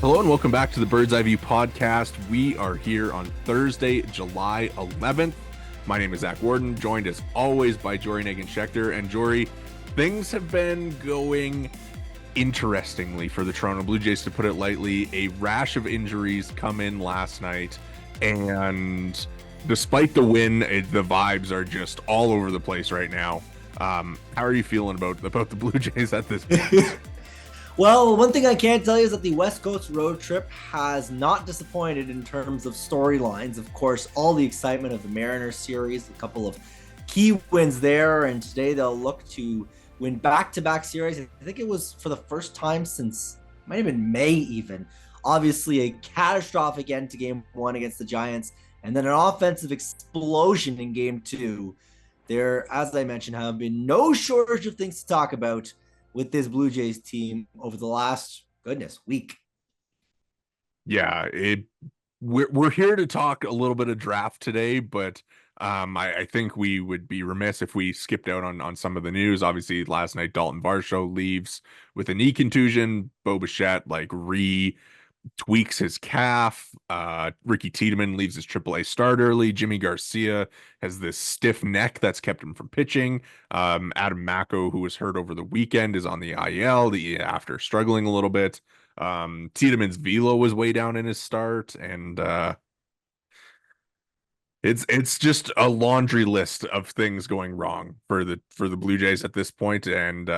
Hello and welcome back to the Bird's Eye View podcast. We are here on Thursday, July 11th. My name is Zach Worden, joined as always by Jori Negin-Shecter. And Jori, things have been going interestingly for the Toronto Blue Jays, to put it lightly. A rash of injuries come in last night, and despite the win, the vibes are just all over the place right now. How are you feeling about the Blue Jays at this point? Well, one thing I can tell you is that the West Coast road trip has not disappointed in terms of storylines. Of course, all the excitement of the Mariners series, a couple of key wins there, and today they'll look to win back-to-back series. I think it was for the first time since, might have been May even. Obviously, a catastrophic end to Game 1 against the Giants, and then an offensive explosion in Game 2. There, as I mentioned, have been no shortage of things to talk about with this Blue Jays team over the last, week. Yeah, we're here to talk a little bit of draft today, but I think we would be remiss if we skipped out on some of the news. Obviously, last night Dalton Varsho leaves with a knee contusion. Bo Bichette tweaks his calf. Ricky Tiedemann leaves his AAA start early. Jimmy Garcia has this stiff neck that's kept him from pitching. Adam Macko, who was hurt over the weekend, is on the IL after struggling a little bit. Tiedemann's velo was way down in his start, and it's just a laundry list of things going wrong for the Blue Jays at this point, and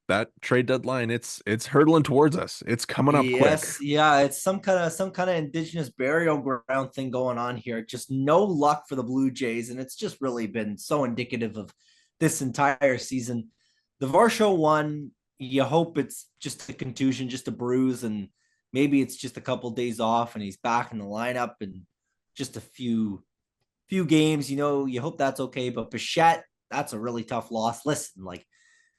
that trade deadline, it's hurtling towards us. It's coming up quick. Yes, yeah, it's some kind of indigenous burial ground thing going on here. Just no luck for the Blue Jays, and it's just really been so indicative of this entire season. The Varsho one, you hope it's just a contusion, just a bruise, and maybe it's just a couple days off and he's back in the lineup and just a few games, you hope that's okay. But Bichette, that's a really tough loss. Listen,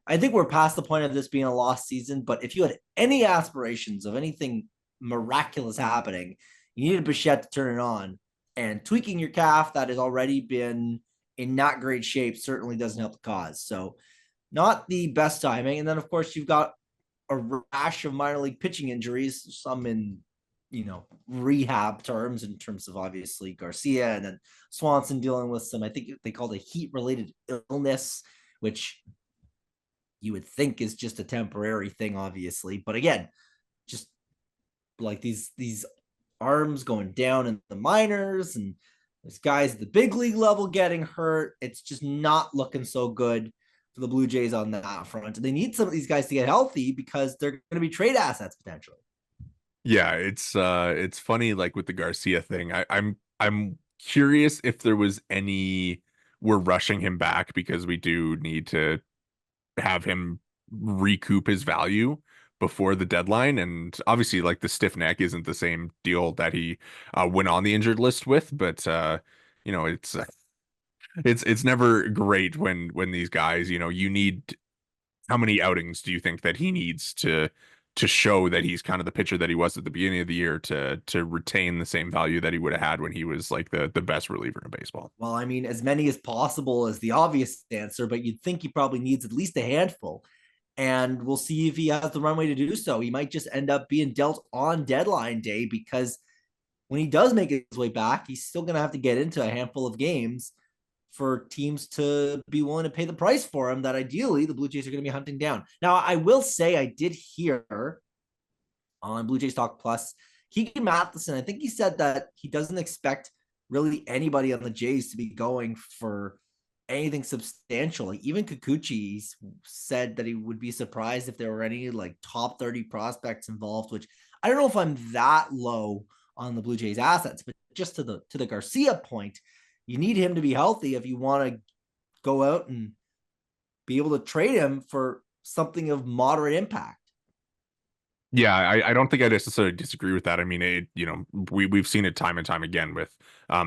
I think we're past the point of this being a lost season, but if you had any aspirations of anything miraculous happening, you needed Bichette to turn it on. And tweaking your calf that has already been in not great shape certainly doesn't help the cause. So not the best timing. And then, of course, you've got a rash of minor league pitching injuries, some in, rehab terms, in terms of obviously Garcia, and then Swanson dealing with some, I think they called a heat-related illness, which you would think is just a temporary thing, obviously. But again, just like these arms going down in the minors, and there's guys at the big league level getting hurt. It's just not looking so good for the Blue Jays on that front. And they need some of these guys to get healthy because they're going to be trade assets potentially. Yeah, it's funny, like with the Garcia thing. I'm curious if there was we're rushing him back because we do need to have him recoup his value before the deadline. And obviously, like, the stiff neck isn't the same deal that he went on the injured list with, but it's never great when these guys, you need, how many outings do you think that he needs to show that he's kind of the pitcher that he was at the beginning of the year to retain the same value that he would have had when he was like the best reliever in baseball? Well, I mean, as many as possible is the obvious answer, but you'd think he probably needs at least a handful. And we'll see if he has the runway to do so. He might just end up being dealt on deadline day, because when he does make his way back, he's still going to have to get into a handful of games for teams to be willing to pay the price for him that ideally the Blue Jays are going to be hunting down. Now, I will say I did hear on Blue Jays Talk Plus, Keegan Matheson, I think he said that he doesn't expect really anybody on the Jays to be going for anything substantial. Like, even Kikuchi said that he would be surprised if there were any top 30 prospects involved, which I don't know if I'm that low on the Blue Jays assets. But just to the Garcia point, you need him to be healthy if you want to go out and be able to trade him for something of moderate impact. Yeah, I don't think I necessarily disagree with that. I mean, we've seen it time and time again with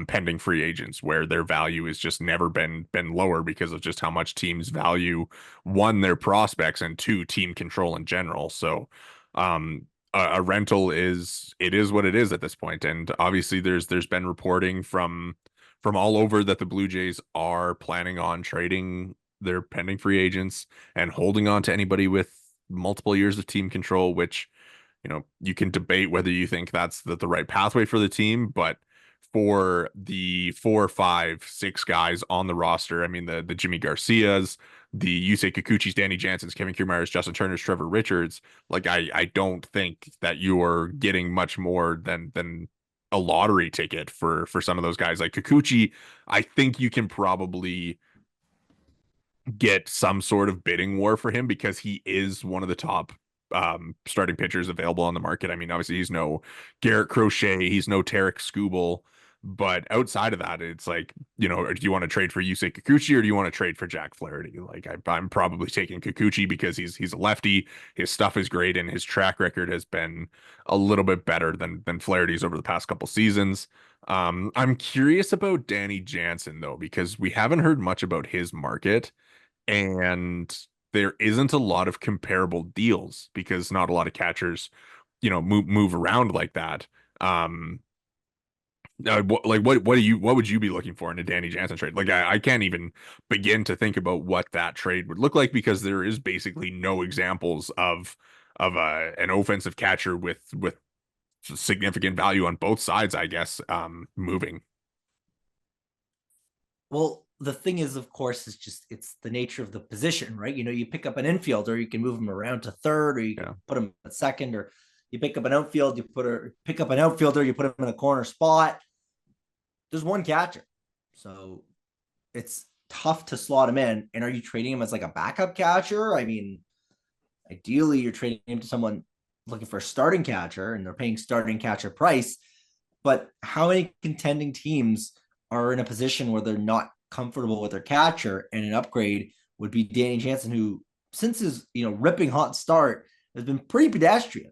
pending free agents, where their value has just never been lower because of just how much teams value, one, their prospects, and two, team control in general. So a rental is what it is at this point. And obviously there's been reporting from all over that the Blue Jays are planning on trading their pending free agents and holding on to anybody with multiple years of team control, which, you can debate whether you think that's the right pathway for the team, but for the 4, 5, 6 guys on the roster, I mean the Jimmy Garcias, the Yusei Kikuchis, Danny Jansen's, Kevin Kiermaier's, Justin Turner's, Trevor Richards, like I don't think that you're getting much more than a lottery ticket for some of those guys. Like Kikuchi, I think you can probably get some sort of bidding war for him because he is one of the top starting pitchers available on the market. I mean, obviously he's no Garrett Crochet, he's no Tarek Skubal, but outside of that, it's like, do you want to trade for Yusei Kikuchi or do you want to trade for Jack Flaherty? Like I'm probably taking Kikuchi because he's a lefty, his stuff is great, and his track record has been a little bit better than Flaherty's over the past couple seasons. I'm curious about Danny Jansen though, because we haven't heard much about his market and there isn't a lot of comparable deals because not a lot of catchers, move around like that. Um, what would you be looking for in a Danny Jansen trade? Like I can't even begin to think about what that trade would look like because there is basically no examples of an offensive catcher with significant value on both sides, I guess, moving. Well, the thing is, of course, it's the nature of the position, right? You pick up an infielder, you can move him around to third, or you Yeah. can put him at second, or you pick up an outfield, pick up an outfielder, you put him in a corner spot. There's one catcher, so it's tough to slot him in. And are you trading him as like a backup catcher? I mean, ideally, you're trading him to someone looking for a starting catcher, and they're paying starting catcher price. But how many contending teams are in a position where they're not comfortable with their catcher, and an upgrade would be Danny Jansen, who since his ripping hot start has been pretty pedestrian.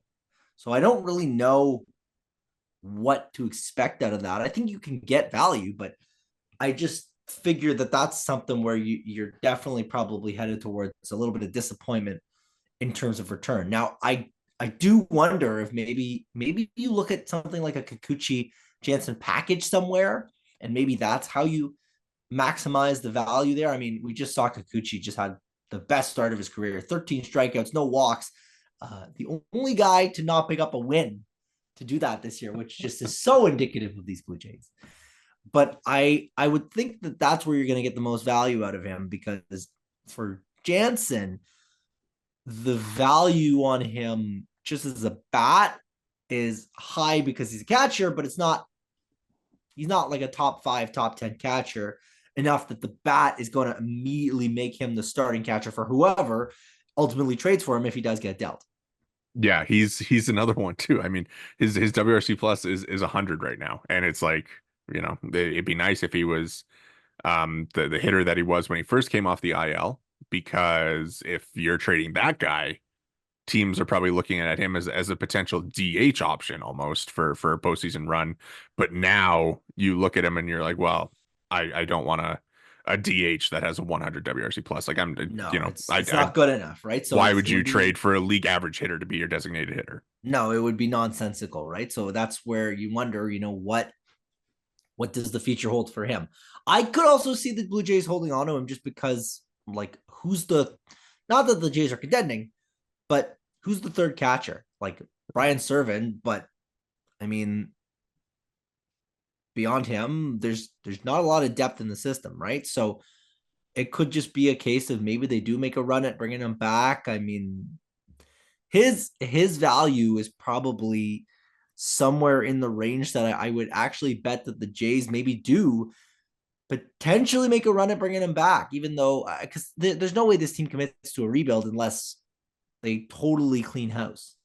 So I don't really know what to expect out of that. I think you can get value, but I just figure that that's something where you're definitely probably headed towards a little bit of disappointment in terms of return. Now, I do wonder if maybe you look at something like a Kikuchi Jansen package somewhere, and maybe that's how you maximize the value there. I mean, we just saw Kikuchi just had the best start of his career, 13 strikeouts, no walks. The only guy to not pick up a win to do that this year, which just is so indicative of these Blue Jays. But I would think that that's where you're going to get the most value out of him, because for Jansen, the value on him just as a bat is high because he's a catcher, but he's not like a top 5, top 10 catcher enough that the bat is going to immediately make him the starting catcher for whoever ultimately trades for him if he does get dealt. Yeah, he's another one too. I mean, his WRC plus is 100 right now, and it's like, it'd be nice if he was the hitter that he was when he first came off the IL, because if you're trading that guy, teams are probably looking at him as a potential DH option almost for a postseason run. But now you look at him and you're like, well, I don't want a DH that has a 100 WRC plus. Like No, it's I not good enough, right? So why would it you would be trade for a league average hitter to be your designated hitter? no, it would be nonsensical, right? So that's where you wonder, what does the future hold for him? I could also see the Blue Jays holding on to him just because, like, who's the not that the Jays are contending, but who's the third catcher? Like Brian Serven, but I mean, beyond him, there's not a lot of depth in the system, right? So it could just be a case of maybe they do make a run at bringing him back. I mean, his value is probably somewhere in the range that I would actually bet that the Jays maybe do potentially make a run at bringing him back, even though because there's no way this team commits to a rebuild unless they totally clean house.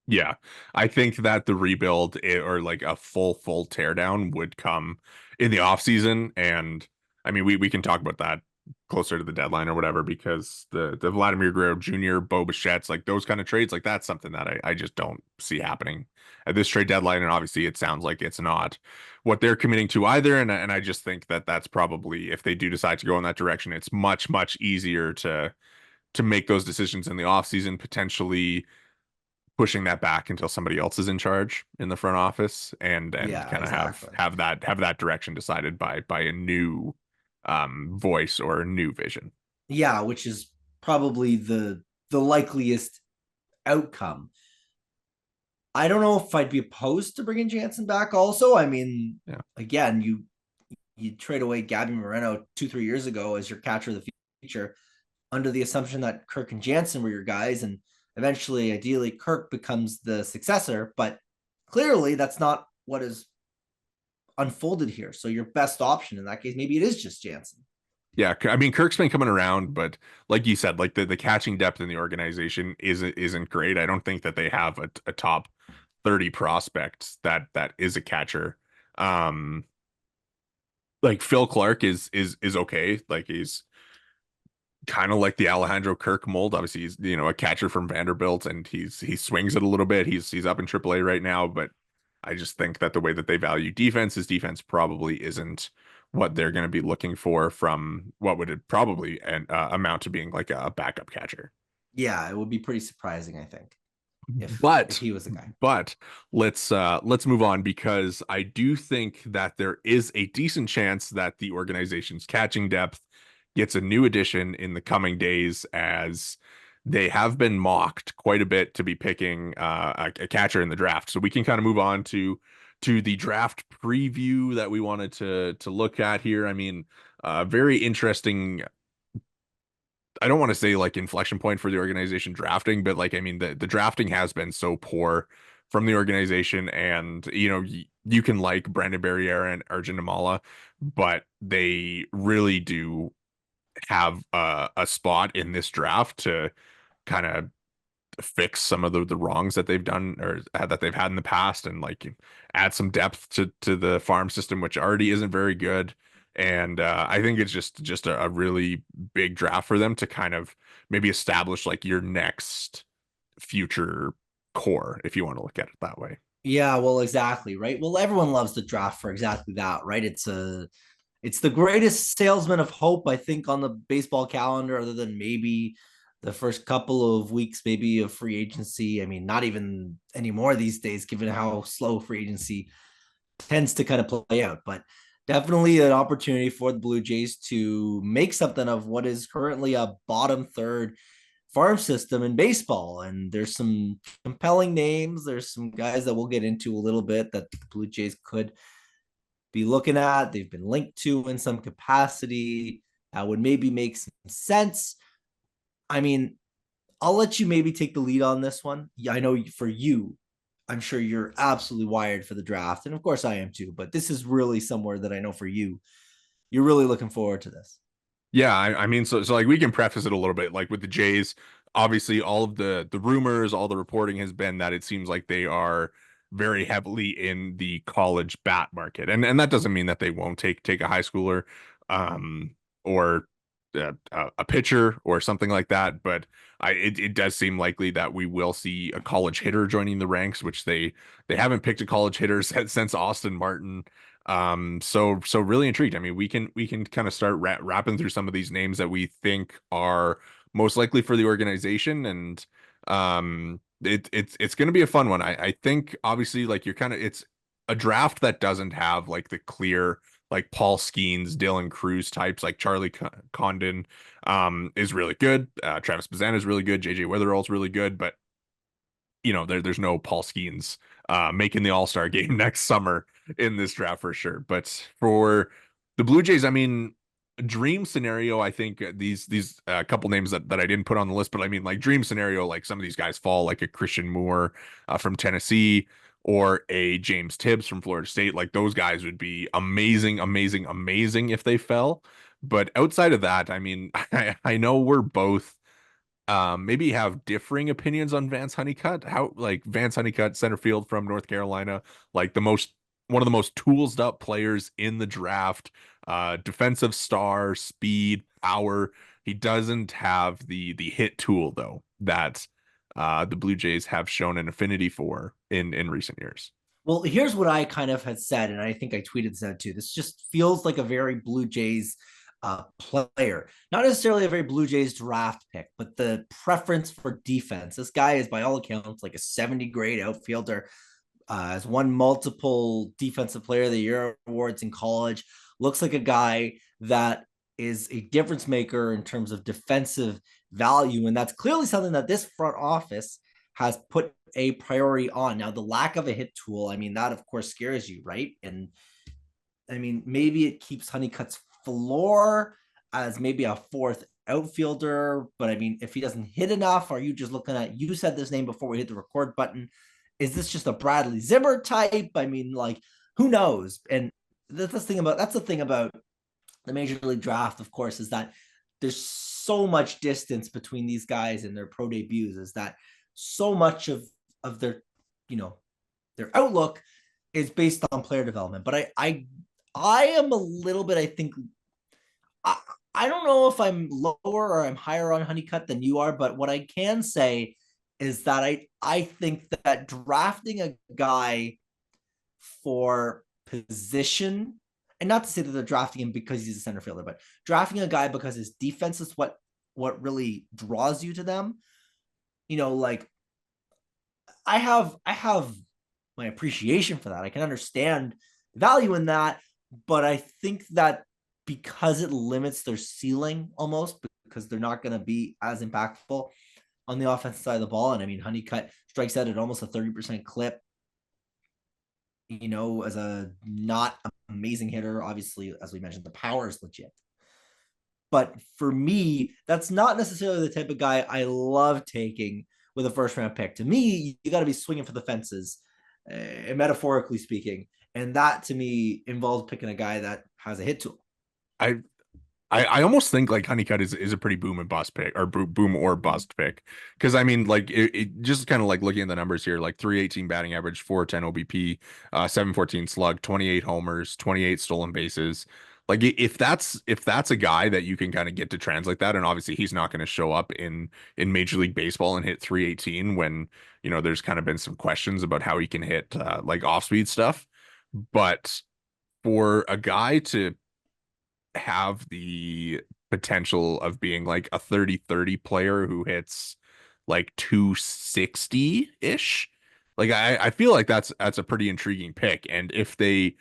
Yeah, I think that the rebuild or like a full teardown would come in the off season, and I mean we can talk about that closer to the deadline or whatever, because the Vladimir Guerrero Jr., Bo Bichette's, like those kind of trades, like that's something that I just don't see happening at this trade deadline, and obviously it sounds like it's not what they're committing to either, and I just think that that's probably, if they do decide to go in that direction, it's much easier to make those decisions in the off season, potentially pushing that back until somebody else is in charge in the front office, and Yeah, kind of exactly. have that direction decided by a new voice or a new vision. Yeah, which is probably the likeliest outcome. I don't know if I'd be opposed to bringing Jansen back. Also, I mean, Yeah. again, you trade away Gabby Moreno 2-3 years ago as your catcher of the future, under the assumption that Kirk and Jansen were your guys, and eventually, ideally, Kirk becomes the successor. But clearly, that's not what is unfolded here. So your best option in that case, maybe it is just Jansen. Yeah, I mean Kirk's been coming around, but like you said, like the catching depth in the organization isn't great. I don't think that they have a top 30 prospect that is a catcher. Um, like Phil Clark is okay. Like he's kind of like the Alejandro Kirk mold. Obviously, he's a catcher from Vanderbilt, and he swings it a little bit. He's up in AAA right now, but I just think that the way that they value defense, his defense probably isn't what they're going to be looking for from what would it probably amount to being like a backup catcher. Yeah, it would be pretty surprising, I think, if But he was the guy. but let's move on because I do think that there is a decent chance that the organization's catching depth gets a new addition in the coming days as they have been mocked quite a bit to be picking a catcher in the draft. So we can kind of move on to the draft preview that we wanted to look at here. I mean, very interesting. I don't want to say like inflection point for the organization drafting, but like I mean the drafting has been so poor from the organization, and you can like Brandon Barriera and Arjun Namala, but they really do have a spot in this draft to kind of fix some of the wrongs that they've done or that they've had in the past and like add some depth to the farm system, which already isn't very good. And I think it's just a really big draft for them to kind of maybe establish like your next future core, if you want to look at it that way. Yeah, well, exactly, right. Well, everyone loves the draft for exactly that, right? It's the greatest salesman of hope, I think, on the baseball calendar, other than maybe the first couple of weeks, maybe of free agency. I mean, not even anymore these days, given how slow free agency tends to kind of play out. But definitely an opportunity for the Blue Jays to make something of what is currently a bottom third farm system in baseball. And there's some compelling names. There's some guys that we'll get into a little bit that the Blue Jays could be looking at. They've been linked to in some capacity. That would maybe make some sense. I mean, I'll let you maybe take the lead on this one. Yeah, I know for you, I'm sure you're absolutely wired for the draft. And of course I am too, but this is really somewhere that I know for you, you're really looking forward to this. Yeah, I mean, so like we can preface it a little bit, like with the Jays, obviously all of the rumors, all the reporting has been that it seems like they are very heavily in the college bat market, and that doesn't mean that they won't take a high schooler, or a pitcher or something like that, but it does seem likely that we will see a college hitter joining the ranks, which they haven't picked a college hitter since Austin Martin. So really intrigued. I mean, we can kind of start wrapping through some of these names that we think are most likely for the organization, and it's going to be a fun one. I think obviously like you're kind of it's a draft that doesn't have like the clear like Paul Skeens, Dylan Cruz types. Like Charlie Condon is really good. Travis Bazan is really good. JJ Weatherall's really good, but there's no Paul Skeens making the All-Star game next summer in this draft for sure. But for the Blue Jays, I mean, dream scenario, I think these couple names that I didn't put on the list, but I mean, like dream scenario, like some of these guys fall, like a Christian Moore from Tennessee or a James Tibbs from Florida State. Like those guys would be amazing, amazing, amazing if they fell. But outside of that, I mean, I know we're both maybe have differing opinions on Vance Honeycutt. How like Vance Honeycutt, center field from North Carolina, like one of the most toolsed up players in the draft, defensive star, speed, power. He doesn't have the hit tool though that the Blue Jays have shown an affinity for in recent years. Well, here's what I kind of had said, and I think I tweeted this out too. This just feels like a very Blue Jays player, not necessarily a very Blue Jays draft pick, but the preference for defense. This guy is, by all accounts, like a 70 grade outfielder. Has won multiple Defensive Player of the Year awards in college. Looks like a guy that is a difference maker in terms of defensive value, and that's clearly something that this front office has put a priority on. Now, the lack of a hit tool, I mean, that of course scares you, right? And I mean, maybe it keeps Honeycutt's floor as maybe a fourth outfielder, but I mean, if he doesn't hit enough, are you just looking at, you said this name before we hit the record button? Is this just a Bradley Zimmer type? I mean, like, who knows? And that's the thing about the Major League Draft, of course, is that there's so much distance between these guys and their pro debuts, is that so much of their, their outlook is based on player development. But I am a little bit, I think, I, I don't know if I'm lower or I'm higher on Honeycutt than you are, but what I can say is that I think that drafting a guy for position, and not to say that they're drafting him because he's a center fielder, but drafting a guy because his defense is what really draws you to them. Like I have my appreciation for that. I can understand the value in that, but I think that because it limits their ceiling almost, because they're not going to be as impactful on the offensive side of the ball. And I mean, Honeycutt strikes out at almost a 30% clip, as a not amazing hitter. Obviously, as we mentioned, the power is legit. But for me, that's not necessarily the type of guy I love taking with a first round pick. To me, you got to be swinging for the fences, metaphorically speaking. And that to me involves picking a guy that has a hit tool. I I almost think like Honeycutt is a pretty boom and bust pick, or boom or bust pick. Because I mean, like it just kind of like looking at the numbers here, like 318 batting average, 410 OBP, 714 slug, 28 homers, 28 stolen bases. Like if that's a guy that you can kind of get to translate that, and obviously he's not going to show up in Major League Baseball and hit 318 when there's kind of been some questions about how he can hit like off speed stuff. But for a guy to have the potential of being like a 30-30 player who hits like 260-ish. Like I feel like that's a pretty intriguing pick. And if they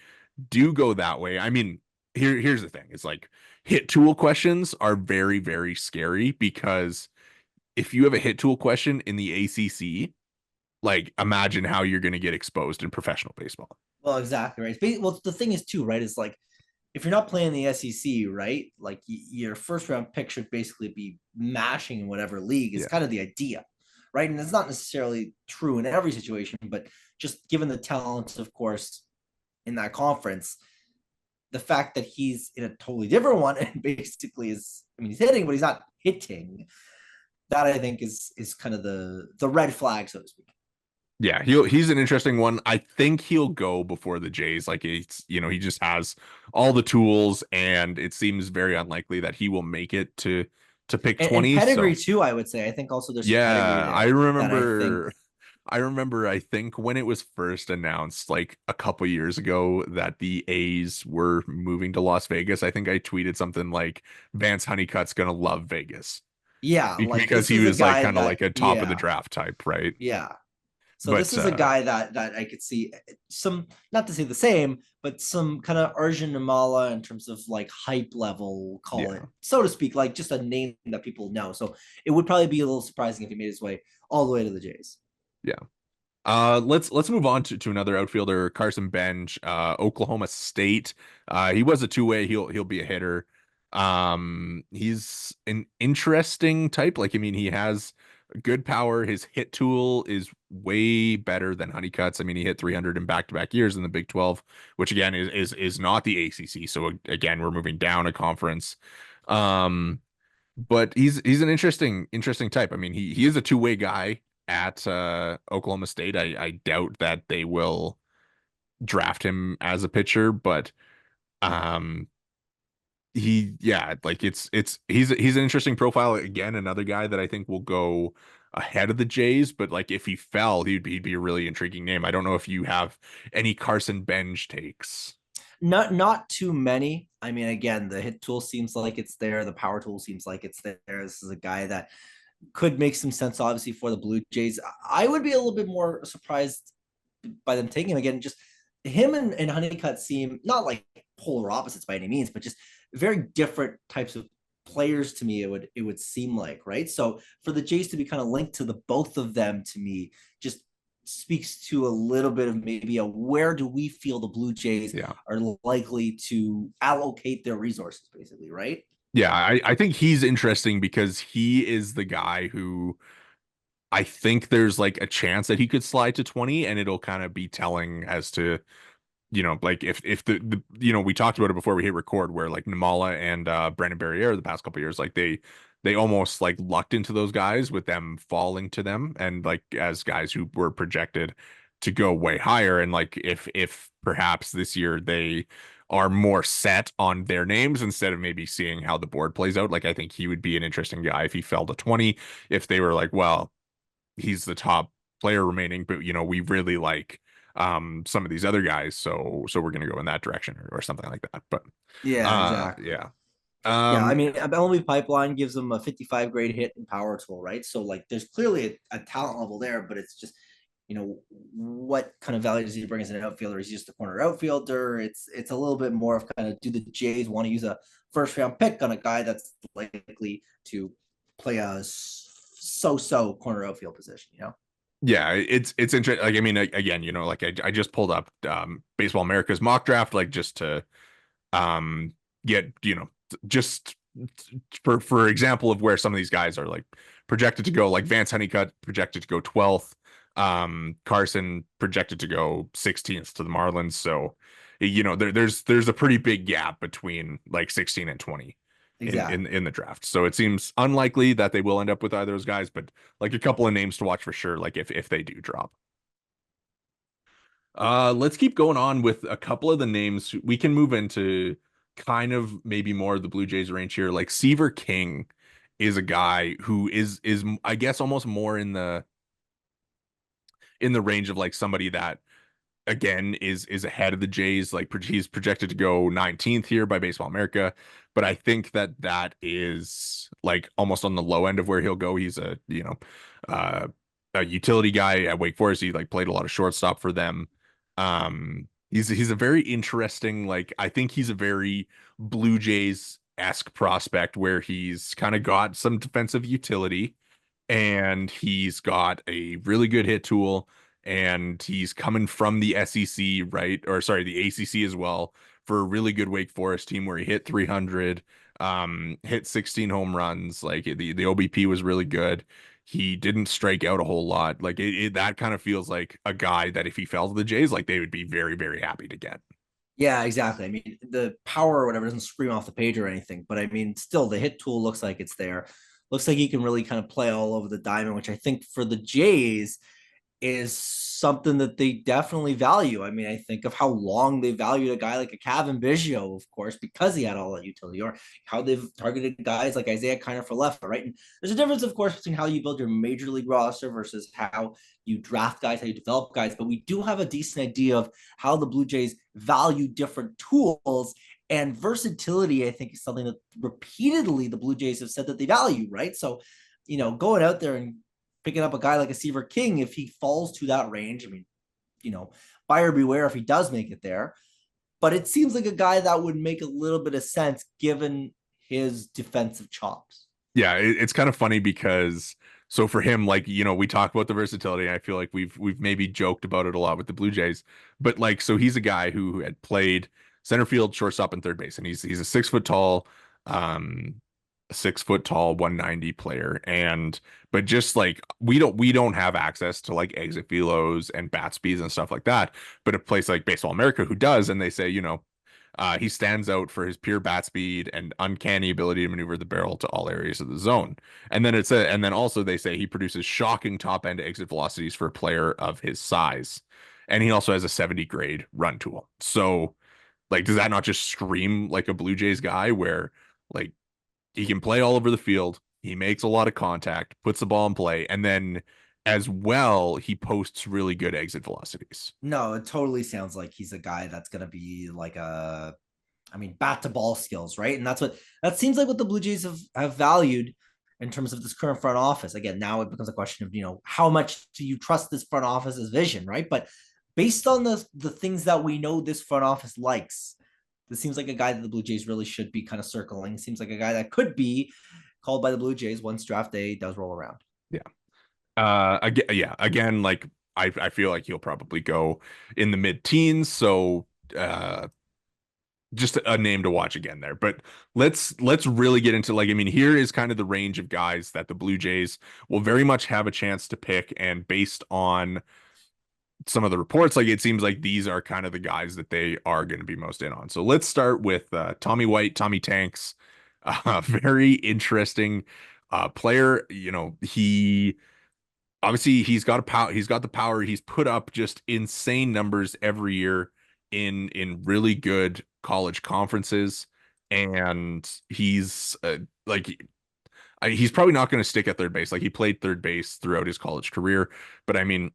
do go that way, I mean, here's the thing. It's like hit tool questions are very, very scary because if you have a hit tool question in the ACC, like imagine how you're going to get exposed in professional baseball. Well, exactly right. Well, the thing is too, right? Is like if you're not playing the SEC, right? Like your first round pick should basically be mashing in whatever league is Yeah. kind of the idea, right? And it's not necessarily true in every situation, but just given the talents, of course, in that conference, the fact that he's in a totally different one and basically is, I mean, he's hitting, but he's not hitting. That I think is kind of the red flag, so to speak. Yeah, he's an interesting one. I think he'll go before the Jays. Like he just has all the tools, and it seems very unlikely that he will make it to pick And 20. pedigree So too, I would say. I think also there's some pedigree yeah, there that I think. I remember I think when it was first announced like a couple years ago that the A's were moving to Las Vegas, I think I tweeted something like Vance Honeycutt's gonna love Vegas Yeah, like because this he is a was like guy kind of that, like a top of the yeah, draft type, right? yeah. So this But is a guy that I could see some, not to say the same, but some kind of Arjun Namala in terms of like hype level, we'll call it, yeah. so to speak, like just a name that people know. So it would probably be a little surprising if he made his way all the way to the Jays. Yeah. Let's move on to another outfielder, Carson Bench, Oklahoma State. He was a two-way. He'll be a hitter. He's an interesting type. Like, I mean, he has good power. His hit tool is way better than Honeycutt's. I mean, he hit 300 in back-to-back years in the Big 12, which again is not the ACC. So again, we're moving down a conference. Um, but he's an interesting type. I mean, he is a two-way guy at Oklahoma State. I doubt that they will draft him as a pitcher, but um yeah, like he's an interesting profile. Again, another guy that I think will go ahead of the Jays, but like if he fell, he'd be a really intriguing name. I don't know if you have any Carson Bench takes. Not too many. I mean, again, the hit tool seems like it's there. The power tool seems like it's there. This is a guy that could make some sense, obviously, for the Blue Jays. I would be a little bit more surprised by them taking him again. Just him and Honeycutt seem not like polar opposites by any means, but just very different types of players to me, it would seem like, right? So for the Jays to be kind of linked to the both of them, to me, just speaks to a little bit of maybe a where do we feel the Blue Jays Yeah. are likely to allocate their resources, basically, right? Yeah, I think he's interesting because he is the guy who I think there's like a chance that he could slide to 20, and it'll kind of be telling as to, like if the we talked about it before we hit record, where like Namala and Brannen the past couple years, like they almost like lucked into those guys with them falling to them, and like as guys who were projected to go way higher. And like if perhaps this year they are more set on their names instead of maybe seeing how the board plays out, like I think he would be an interesting guy if he fell to 20, if they were like, well, he's the top player remaining, but we really like some of these other guys, so we're gonna go in that direction, or something like that. But Yeah, exactly. yeah. Yeah, I Um mean, MLB Pipeline gives them a 55 grade hit and power tool, right? So like, there's clearly a talent level there, but it's just, what kind of value does he bring as an outfielder? Is he just a corner outfielder? It's a little bit more of kind of, do the Jays want to use a first round pick on a guy that's likely to play a so corner outfield position? yeah, it's interesting. Like, I mean, again, like I just pulled up Baseball America's mock draft, like just to um get just for example of where some of these guys are like projected to go. Like Vance Honeycutt projected to go 12th, Carson projected to go 16th to the Marlins. So there's a pretty big gap between like 16 and 20 Exactly. in the draft. So it seems unlikely that they will end up with either of those guys, but like a couple of names to watch for sure, like if they do drop. Let's keep going on with a couple of the names. We can move into kind of maybe more of the Blue Jays range here. Like Seaver King is a guy who is I guess almost more in the range of like somebody that again is ahead of the Jays. Like he's projected to go 19th here by Baseball America, but I think that is like almost on the low end of where he'll go. He's uh, a utility guy at Wake Forest. He like played a lot of shortstop for them. He's a very interesting, like I think he's a very Blue Jays-esque prospect where he's kind of got some defensive utility, and he's got a really good hit tool, and he's coming from the SEC, right? Or sorry, the ACC as well, for a really good Wake Forest team where he hit 300, hit 16 home runs. Like the OBP was really good. He didn't strike out a whole lot. Like that kind of feels like a guy that if he fell to the Jays, like they would be very, very happy to get. Yeah, exactly. I mean, the power or whatever doesn't scream off the page or anything, but I mean, still, the hit tool looks like it's there. Looks like he can really kind of play all over the diamond, which I think for the Jays is something that they definitely value. I mean, I think of how long they valued a guy like a Kevin Biggio, of course, because he had all that utility, or how they've targeted guys like Isaiah Kiner for left, right? And there's a difference, of course, between how you build your major league roster versus how you draft guys, how you develop guys. But we do have a decent idea of how the Blue Jays value different tools, and versatility, I think, is something that repeatedly the Blue Jays have said that they value, right? So, going out there and picking up a guy like a Seaver King, if he falls to that range, I mean, buyer beware if he does make it there. But it seems like a guy that would make a little bit of sense given his defensive chops. Yeah, it's kind of funny because so for him, like, we talk about the versatility. I feel like we've maybe joked about it a lot with the Blue Jays, but like, so he's a guy who had played center field, shortstop, and third base, and he's a 6 foot tall, um, 6 foot tall, 190 player. And but just like we don't have access to like exit velos and bat speeds and stuff like that. But a place like Baseball America who does, and they say, he stands out for his pure bat speed and uncanny ability to maneuver the barrel to all areas of the zone. And then also they say he produces shocking top end exit velocities for a player of his size. And he also has a 70 grade run tool. So, like, does that not just scream like a Blue Jays guy where like he can play all over the field, he makes a lot of contact, puts the ball in play, and then as well, he posts really good exit velocities. No, it totally sounds like he's a guy that's going to be like bat to ball skills, right? And that seems like what the Blue Jays have valued in terms of this current front office. Again, now it becomes a question of, how much do you trust this front office's vision, right? But based on the things that we know this front office likes, This seems like a guy that the Blue Jays really should be kind of circling. Seems like a guy that could be called by the Blue Jays once draft day does roll around. Yeah. Again, like I feel like he'll probably go in the mid-teens, so just a name to watch again there. But let's really get into, like, I mean, here is kind of the range of guys that the Blue Jays will very much have a chance to pick, and based on some of the reports, like, it seems like these are kind of the guys that they are going to be most in on. So let's start with Tommy White, Tommy Tanks. Very interesting player. You know, he obviously he's got the power. He's put up just insane numbers every year in really good college conferences, and he's like he's probably not going to stick at third base. Like, he played third base throughout his college career, but I mean,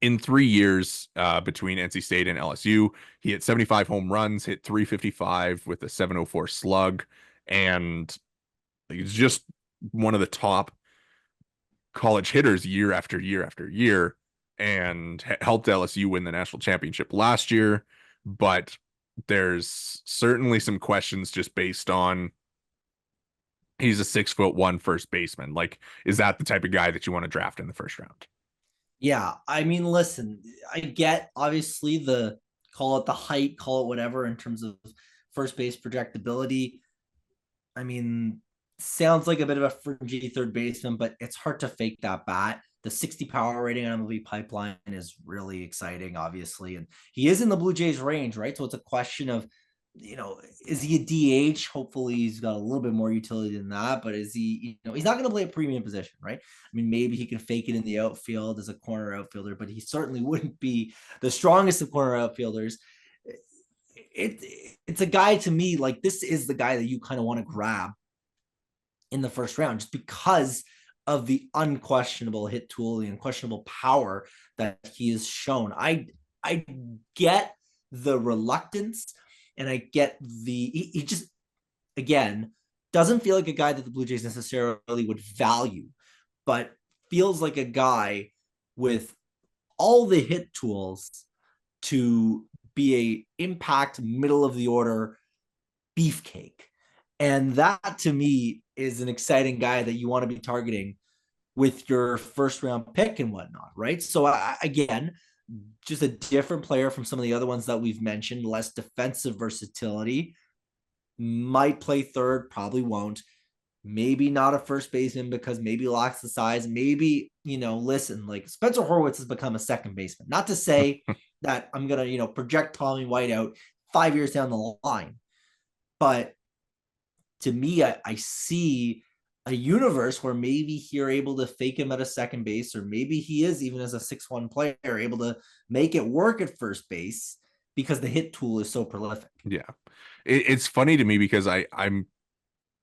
in 3 years between NC State and LSU, he hit 75 home runs, hit 355 with a 704 slug, and he's just one of the top college hitters year after year after year, and helped LSU win the national championship last year. But there's certainly some questions just based on he's a 6'1" first baseman. Like, is that the type of guy that you want to draft in the first round? Yeah, I mean, listen, I get obviously the call it the height, call it whatever in terms of first base projectability. I mean, sounds like a bit of a fringy third baseman, but it's hard to fake that bat. The 60 power rating on MLB Pipeline is really exciting, obviously. And he is in the Blue Jays range, right? So it's a question of, is he a DH? Hopefully he's got a little bit more utility than that, but is he, he's not going to play a premium position, right? I mean, maybe he can fake it in the outfield as a corner outfielder, but he certainly wouldn't be the strongest of corner outfielders. It's a guy, to me, like, this is the guy that you kind of want to grab in the first round just because of the unquestionable hit tool, the unquestionable power that he has shown. I get the reluctance, and I get he just, again, doesn't feel like a guy that the Blue Jays necessarily would value, but feels like a guy with all the hit tools to be a impact middle of the order beefcake. And that, to me, is an exciting guy that you want to be targeting with your first round pick and whatnot, right? So again, just a different player from some of the other ones that we've mentioned, less defensive versatility, might play third, probably won't. Maybe not a first baseman because maybe lacks the size. Maybe, listen, like, Spencer Horwitz has become a second baseman. Not to say that I'm going to, project Tommy White out 5 years down the line. But to me, I see a universe where maybe you're able to fake him at a second base, or maybe he is, even as a 6'1" player, able to make it work at first base because the hit tool is so prolific. Yeah. It's funny to me because I'm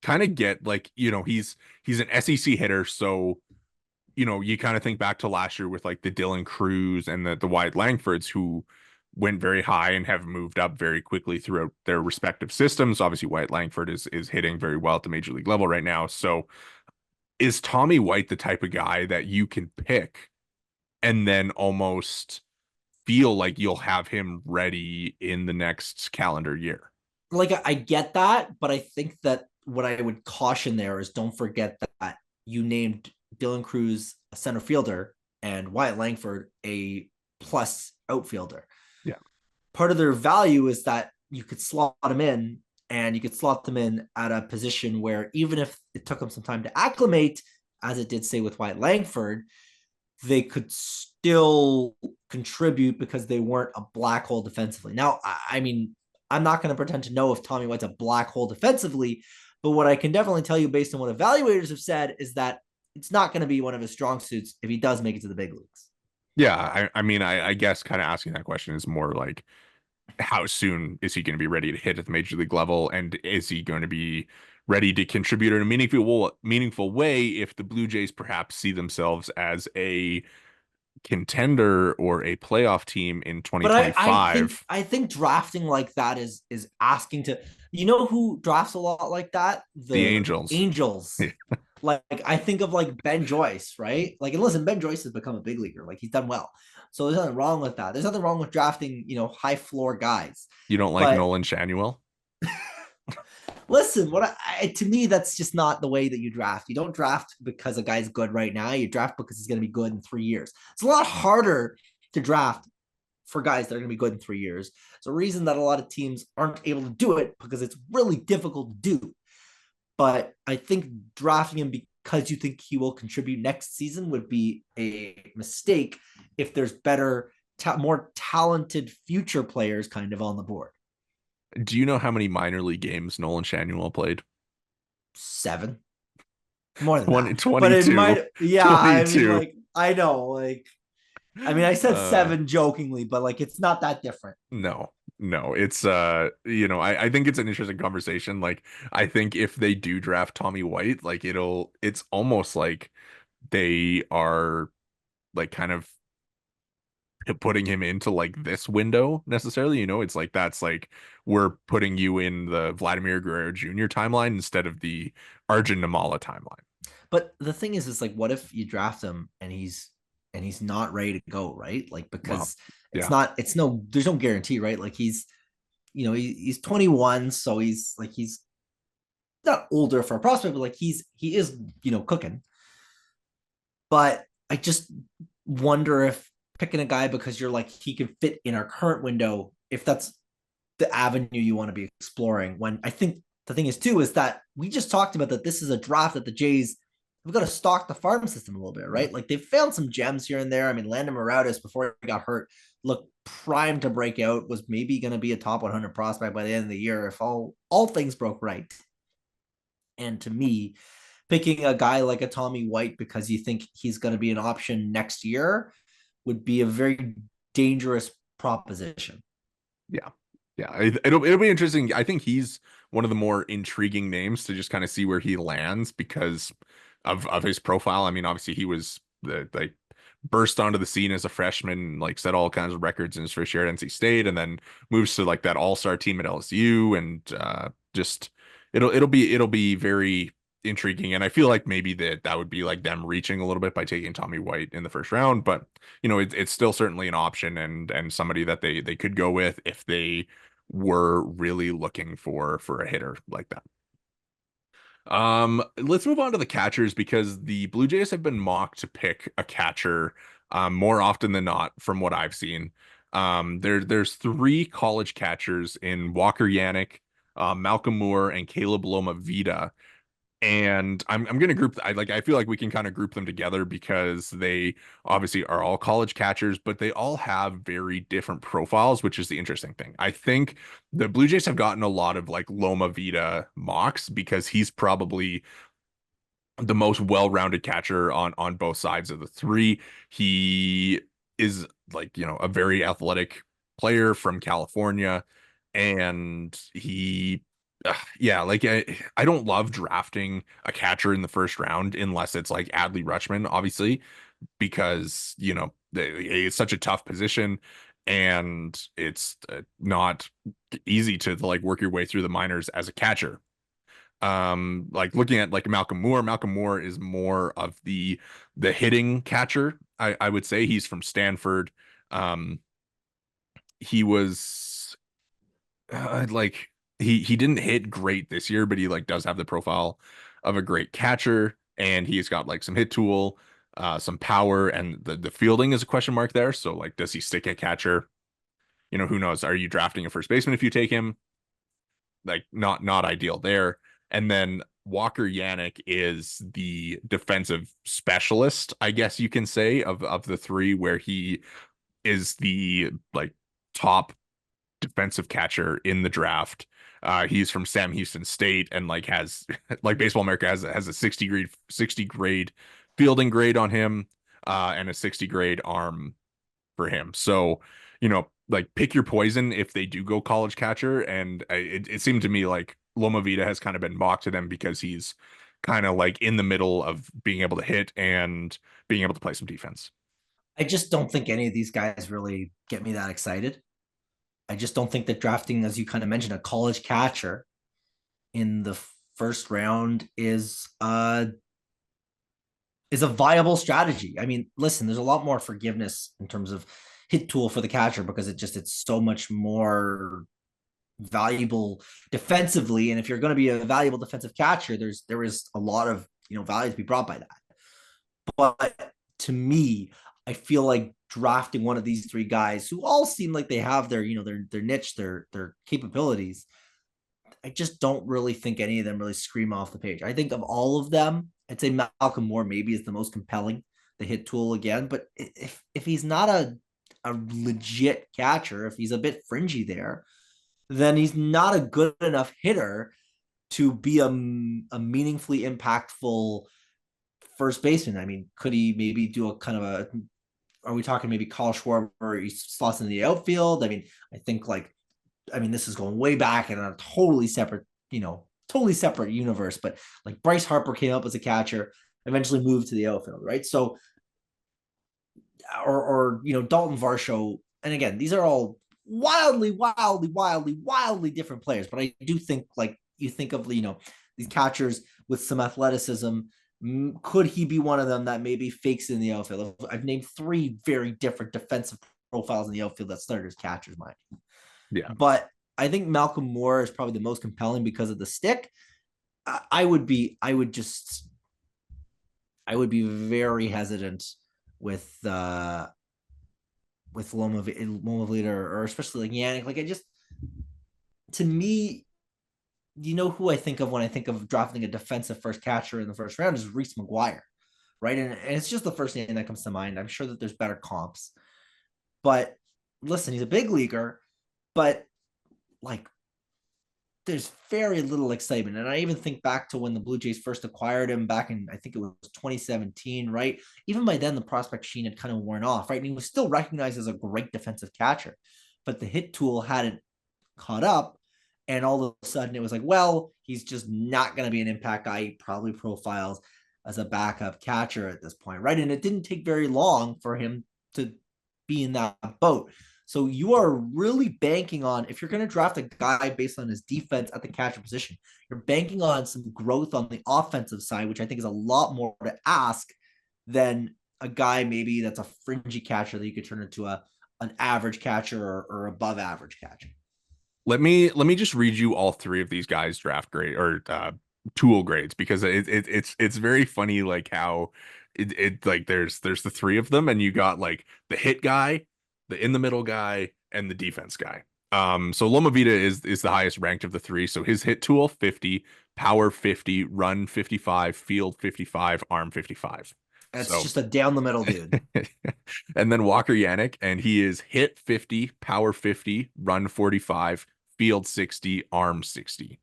kind of get, like, he's an SEC hitter, so you kind of think back to last year with, like, the Dylan Cruz and the Wyatt Langfords, who went very high and have moved up very quickly throughout their respective systems. Obviously, Wyatt Langford is hitting very well at the major league level right now. So is Tommy White the type of guy that you can pick and then almost feel like you'll have him ready in the next calendar year? Like, I get that, but I think that what I would caution there is, don't forget that you named Dylan Cruz a center fielder and Wyatt Langford a plus outfielder. Yeah. Part of their value is that you could slot them in, and you could slot them in at a position where, even if it took them some time to acclimate, as it did say with Wyatt Langford, they could still contribute because they weren't a black hole defensively. Now, I mean, I'm not going to pretend to know if Tommy White's a black hole defensively, but what I can definitely tell you based on what evaluators have said is that it's not going to be one of his strong suits if he does make it to the big leagues. Yeah, I mean, I guess kind of asking that question is more like, how soon is he going to be ready to hit at the major league level, and is he going to be ready to contribute in a meaningful way if the Blue Jays perhaps see themselves as a contender or a playoff team in But I think 2025? drafting like that is asking to, who drafts a lot like that? The The Angels. Angels. Like I think of like Ben Joyce, right? Like, and listen, Ben Joyce has become a big leaguer. Like he's done well. So there's nothing wrong with that. There's nothing wrong with drafting, high floor guys. You don't like But Nolan Shanuel? listen, to me, that's just not the way that you draft. You don't draft because a guy's good right now. You draft because he's going to be good in 3 years. It's a lot harder to draft for guys that are going to be good in 3 years. It's a reason that a lot of teams aren't able to do it because it's really difficult to do. But I think drafting him because you think he will contribute next season would be a mistake if there's better, more talented future players kind of on the board. Do you know how many minor league games Nolan Shanuel played? 7, more than 20, that, but it 22. might. Yeah, I mean, 22. like I know, like I mean, I said Uh, 7 jokingly, but like it's not that different. no, no, it's I think it's an interesting conversation. Like, I think if they do draft Tommy White, like it's almost like they are like kind of putting him into like this window necessarily. It's like that's like we're putting you in the Vladimir Guerrero Jr. timeline instead of the Arjun Namala timeline. But the thing is like, what if you draft him and he's not ready to go, right? Like Well, because yeah, there's no guarantee, right? Like he's 21, so he's not older for a prospect, but like he is cooking. But I just wonder if picking a guy because you're like he can fit in our current window, if that's the avenue you want to be exploring. When I think the thing is too is that we just talked about that this is a draft that the Jays have got to stock the farm system a little bit, right? Like they've found some gems here and there. I mean, Landon Morales before he got hurt looked primed to break out, was maybe going to be a top 100 prospect by the end of the year if all things broke right. And to me, picking a guy like a Tommy White because you think he's going to be an option next year would be a very dangerous proposition. yeah, yeah. It'll be interesting. I think he's one of the more intriguing names to just kind of see where he lands because of his profile. I mean, obviously he was the like burst onto the scene as a freshman, like set all kinds of records in his first year at NC State, and then moves to like that all-star team at LSU, and just it'll be very intriguing. And I feel like maybe that would be like them reaching a little bit by taking Tommy White in the first round, but it's still certainly an option and somebody that they could go with if they were really looking for a hitter like that. Let's move on to the catchers because the Blue Jays have been mocked to pick a catcher more often than not, from what I've seen. There's three college catchers in Walker Yannick, Malcolm Moore, and Caleb Loma Vida, and I'm gonna I feel like we can kind of group them together because they obviously are all college catchers, but they all have very different profiles, which is the interesting thing. I think the Blue Jays have gotten a lot of like Loma Vida mocks because he's probably the most well-rounded catcher on both sides of the three. He is like, a very athletic player from California, and yeah, like I don't love drafting a catcher in the first round unless it's like Adley Rutschman, obviously, because, it's such a tough position and it's not easy to like work your way through the minors as a catcher. Like looking at like Malcolm Moore is more of the hitting catcher. I would say he's from Stanford. um he was like he didn't hit great this year, but he like does have the profile of a great catcher, and he's got like some hit tool, some power, and the fielding is a question mark there. So like, does he stick at catcher? Who knows? Are you drafting a first baseman if you take him? Like, not ideal there. And then Walker Yannick is the defensive specialist, I guess you can say, of the three, where he is the like top defensive catcher in the draft. He's from Sam Houston State and like has like Baseball America has a 60 grade fielding grade on him, and a 60 grade arm for him. So, like pick your poison if they do go college catcher. And it seemed to me like Loma Vida has kind of been mocked to them because he's kind of like in the middle of being able to hit and being able to play some defense. I just don't think any of these guys really get me that excited. I just don't think that drafting, as you kind of mentioned, a college catcher in the first round is is a viable strategy. I mean, listen, there's a lot more forgiveness in terms of hit tool for the catcher because it's so much more valuable defensively. And if you're going to be a valuable defensive catcher, there is a lot of value to be brought by that. But to me, I feel like drafting one of these three guys who all seem like they have their their niche, their capabilities. I just don't really think any of them really scream off the page. I think of all of them, I'd say Malcolm Moore maybe is the most compelling, the hit tool again. But if he's not a legit catcher, if he's a bit fringy there, then he's not a good enough hitter to be a meaningfully impactful first baseman. I mean, could he maybe do a kind of a? Are we talking maybe Kyle Schwarber? He slots in the outfield. I mean, I think this is going way back in a totally separate, totally separate universe. But like Bryce Harper came up as a catcher, eventually moved to the outfield, right? So, or Dalton Varsho, and again, these are all wildly, wildly, wildly, wildly different players. But I do think like you think of these catchers with some athleticism. Could he be one of them that maybe fakes in the outfield? I've named three very different defensive profiles in the outfield that started as catchers, mind. Yeah. But I think Malcolm Moore is probably the most compelling because of the stick. I would be very hesitant with Loma Vita or especially like Yannick. Like to me, who I think of when I think of drafting a defensive first catcher in the first round is Reese McGuire, right? And it's just the first name that comes to mind. I'm sure that there's better comps, but listen, he's a big leaguer, but like there's very little excitement. And I even think back to when the Blue Jays first acquired him back in, I think it was 2017, right? Even by then, the prospect sheen had kind of worn off, right? And he was still recognized as a great defensive catcher, but the hit tool hadn't caught up. And all of a sudden it was like, well, he's just not going to be an impact guy. He probably profiles as a backup catcher at this point, right? And it didn't take very long for him to be in that boat. So you are really banking on, if you're going to draft a guy based on his defense at the catcher position, you're banking on some growth on the offensive side, which I think is a lot more to ask than a guy maybe that's a fringy catcher that you could turn into an average catcher or above average catcher. Let me just read you all three of these guys' draft grade or tool grades because it's very funny like how it like there's the three of them and you got like the hit guy, the in the middle guy, and the defense guy. So Loma Vita is the highest ranked of the three. So his hit tool 50, power 50, run 55, field 55, arm 55. That's So just a down the middle dude. and then Walker Yannick, and he is hit 50, power 50, run 45, field 60, arm 60.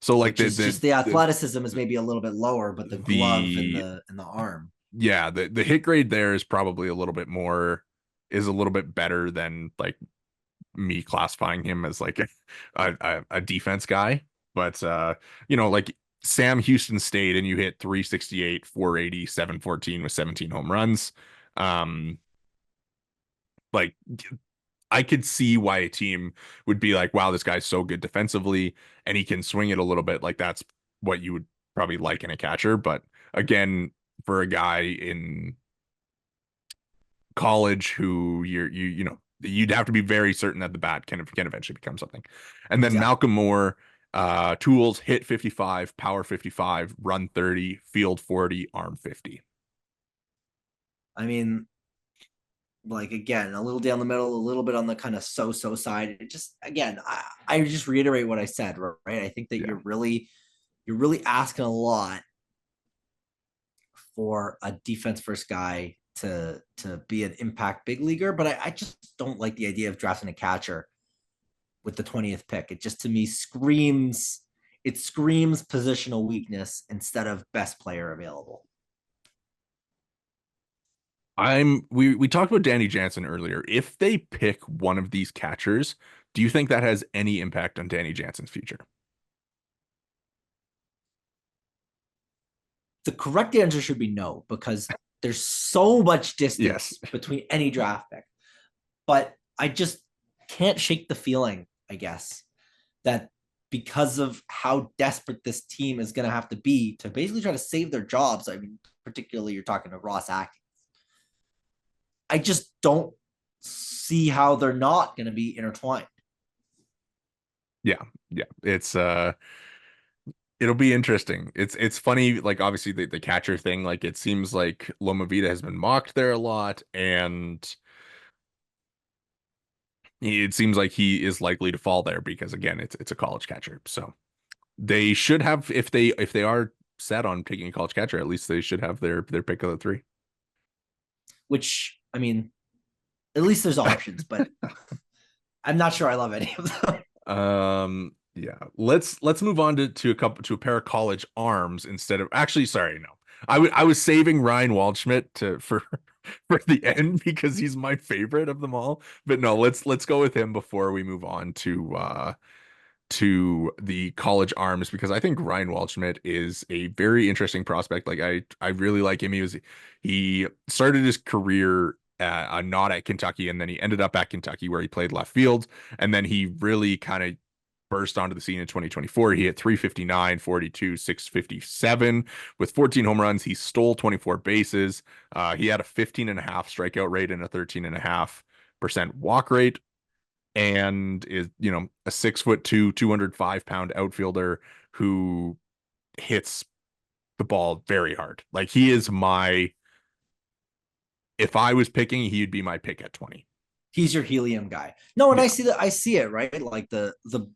So like Which is just the athleticism is maybe a little bit lower, but the glove and the arm. Yeah, the hit grade there is probably a little bit better than like me classifying him as like a defense guy. But like Sam Houston State and you hit 368, 480, 714 with 17 home runs. Like I could see why a team would be like, wow, this guy's so good defensively and he can swing it a little bit. Like that's what you would probably like in a catcher. But again, for a guy in college who you'd have to be very certain that the bat can eventually become something. And then Yeah. Malcolm Moore, tools, hit 55, power 55, run 30, field 40, arm 50. I mean, like again, a little down the middle, a little bit on the kind of so-so side. It just again, I just reiterate what I said, right? I think that Yeah. you're really asking a lot for a defense first guy to be an impact big leaguer, but I just don't like the idea of drafting a catcher with the 20th pick. It just to me screams positional weakness instead of best player available. We talked about Danny Jansen earlier. If they pick one of these catchers, do you think that has any impact on Danny Jansen's future? The correct answer should be no, because there's so much distance Yes. between any draft pick. But I just can't shake the feeling, I guess, that because of how desperate this team is going to have to be to basically try to save their jobs. I mean, particularly you're talking to Ross Atkins. I just don't see how they're not going to be intertwined. Yeah, yeah. It'll be interesting. It's funny, like obviously the catcher thing, like it seems like Loma Vida has been mocked there a lot, and it seems like he is likely to fall there because again, it's a college catcher. So they should have, if they are set on taking a college catcher, at least they should have their pick of the three. Which, I mean, at least there's options, but I'm not sure I love any of them. Yeah. Let's move on to a pair of college arms instead of actually, sorry, no. I was saving Ryan Waldschmidt to for the end because he's my favorite of them all. But no, let's go with him before we move on to the college arms because I think Ryan Waldschmidt is a very interesting prospect. Like I really like him. He started his career not at Kentucky, and then he ended up at Kentucky where he played left field, and then he really kind of burst onto the scene in 2024. He hit 359, 42, 657 with 14 home runs. He stole 24 bases. He had a 15.5 strikeout rate and a 13.5% walk rate, and is, a 6'2", 205-pound outfielder who hits the ball very hard. Like he is if I was picking, he'd be my pick at 20. He's your helium guy. No, and Yeah. I see it, right? Like the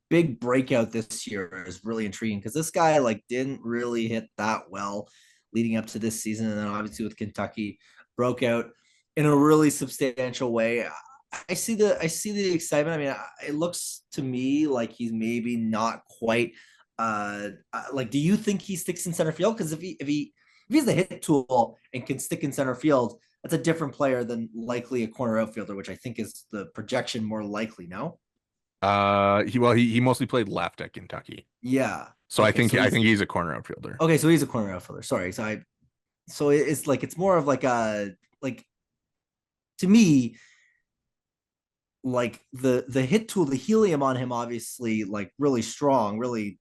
big breakout this year is really intriguing because this guy like didn't really hit that well leading up to this season, and then obviously with Kentucky broke out in a really substantial way. I see the excitement. I mean, it looks to me like he's maybe not quite like, do you think he sticks in center field? Because if he's the hit tool and can stick in center field, that's a different player than likely a corner outfielder, which I think is the projection more likely. No. He mostly played left at Kentucky. Yeah. So Okay. I think he's a corner outfielder. Okay. So he's a corner outfielder. Sorry. So it's like, it's more of like like to me, like the hit tool, the helium on him, obviously like really strong, really,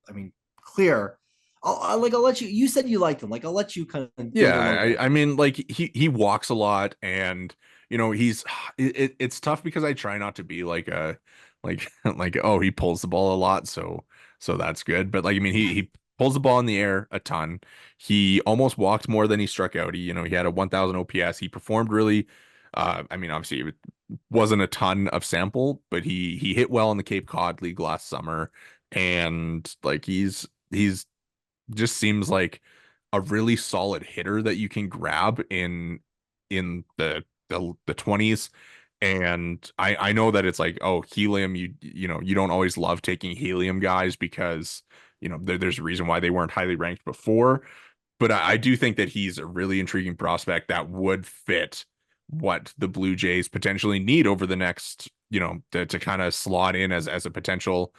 I mean, clear. I'll let you, you said you liked him. Like, I'll let you kind of give Yeah, it a little bit. I mean, like he walks a lot, and he's it's tough because I try not to be like a like oh he pulls the ball a lot, so that's good. But like I mean he pulls the ball in the air a ton. He almost walked more than he struck out. He had a 1,000 OPS. He performed really. I mean, obviously it wasn't a ton of sample, but he hit well in the Cape Cod League last summer, and like he's just seems like a really solid hitter that you can grab in the 20s. And I know that it's like, oh, helium, you don't always love taking helium guys because there's a reason why they weren't highly ranked before. But I do think that he's a really intriguing prospect that would fit what the Blue Jays potentially need over the next, to kind of slot in as a potential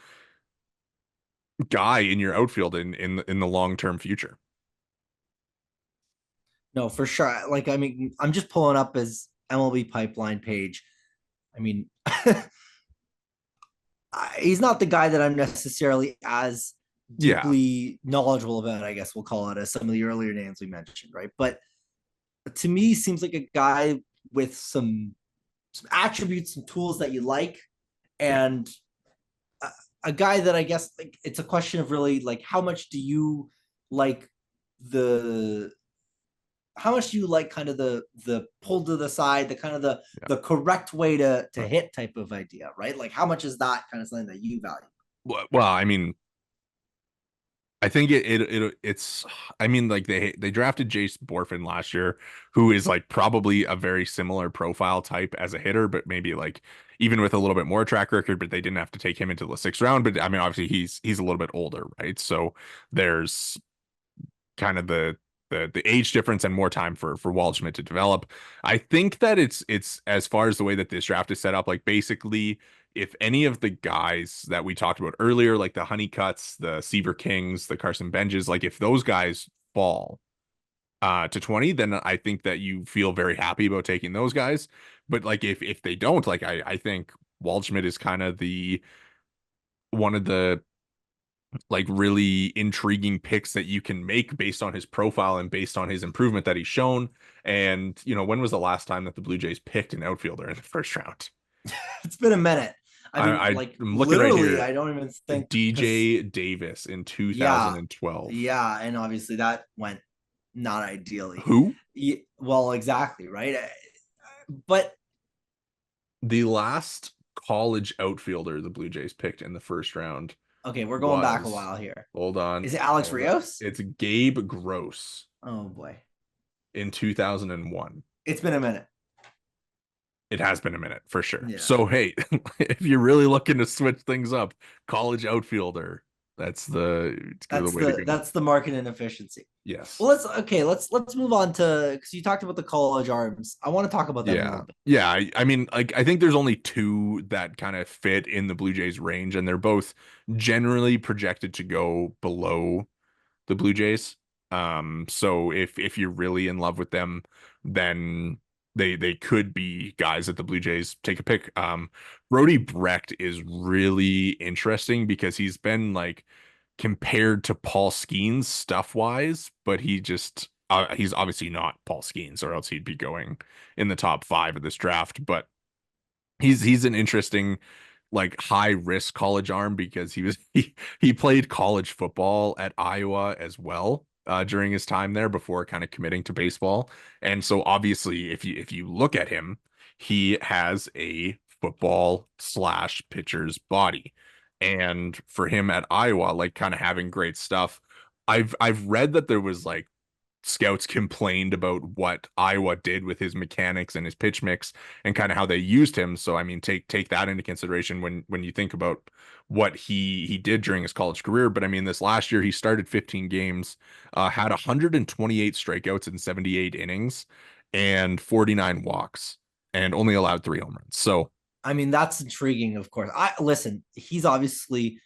guy in your outfield in the long-term future. No, for sure. Like, I mean, I'm just pulling up his MLB pipeline page. I mean, he's not the guy that I'm necessarily as Yeah. deeply knowledgeable about, I guess we'll call it, as some of the earlier names we mentioned, right? But to me, seems like a guy with some attributes, some tools that you like, Yeah. and a guy that I guess like it's a question of really like how much do you like the how much do you like kind of the pull to the side, the kind of Yeah. the correct way to Uh, hit type of idea, right? Like how much is that kind of something that you value? Well, I mean, I think it's I mean like they drafted Jace Borfin last year, who is like probably a very similar profile type as a hitter, but maybe like even with a little bit more track record, but they didn't have to take him into the sixth round. But I mean, obviously he's a little bit older, right? So there's kind of the age difference and more time for Waldschmidt to develop. I think that it's as far as the way that this draft is set up, like basically if any of the guys that we talked about earlier, like the Honeycutts, the Seaver Kings, the Carson Benjes, like if those guys fall to 20, then I think that you feel very happy about taking those guys. But like if they don't, like I think Waldschmidt is kind of the one of the like really intriguing picks that you can make based on his profile and based on his improvement that he's shown. And, when was the last time that the Blue Jays picked an outfielder in the first round? It's been a minute. I mean, like I'm looking right literally, here. I don't even think because DJ Davis in yeah, 2012. yeah, and obviously that went not ideally. Who? Well, exactly, right? But The last college outfielder the Blue Jays picked in the first round okay, we're going back a was, while here. hold on, Is it Alex hold on. Rios? It's Gabe Gross Oh boy, in 2001. it's been a minute. It has been a minute for sure. Yeah, So hey, if you're really looking to switch things up, college outfielder, it's the way to go. that's the market inefficiency. Yes. Well, let's move on to because you talked about the college arms. I want to talk about them a Yeah. little bit. Yeah. I mean, like, I think there's only two that kind of fit in the Blue Jays range, and they're both generally projected to go below the Blue Jays. So if you're really in love with them, then they could be guys that the Blue Jays take a pick. Brody Brecht is really interesting because he's been like compared to Paul Skeens stuff wise, but he's obviously not Paul Skeens, or else he'd be going in the top 5 of this draft. But he's an interesting like high risk college arm because he played college football at Iowa as well during his time there before kind of committing to baseball. And so obviously if you look at him, he has a football slash pitcher's body. And for him at Iowa, like kind of having great stuff, I've read that there was like scouts complained about what Iowa did with his mechanics and his pitch mix and kind of how they used him. So I mean, take that into consideration when you think about what he did during his college career. But I mean, this last year he started 15 games, had 128 strikeouts in 78 innings, and 49 walks, and only allowed 3 home runs. So I mean, that's intriguing, of course. I listen, he's obviously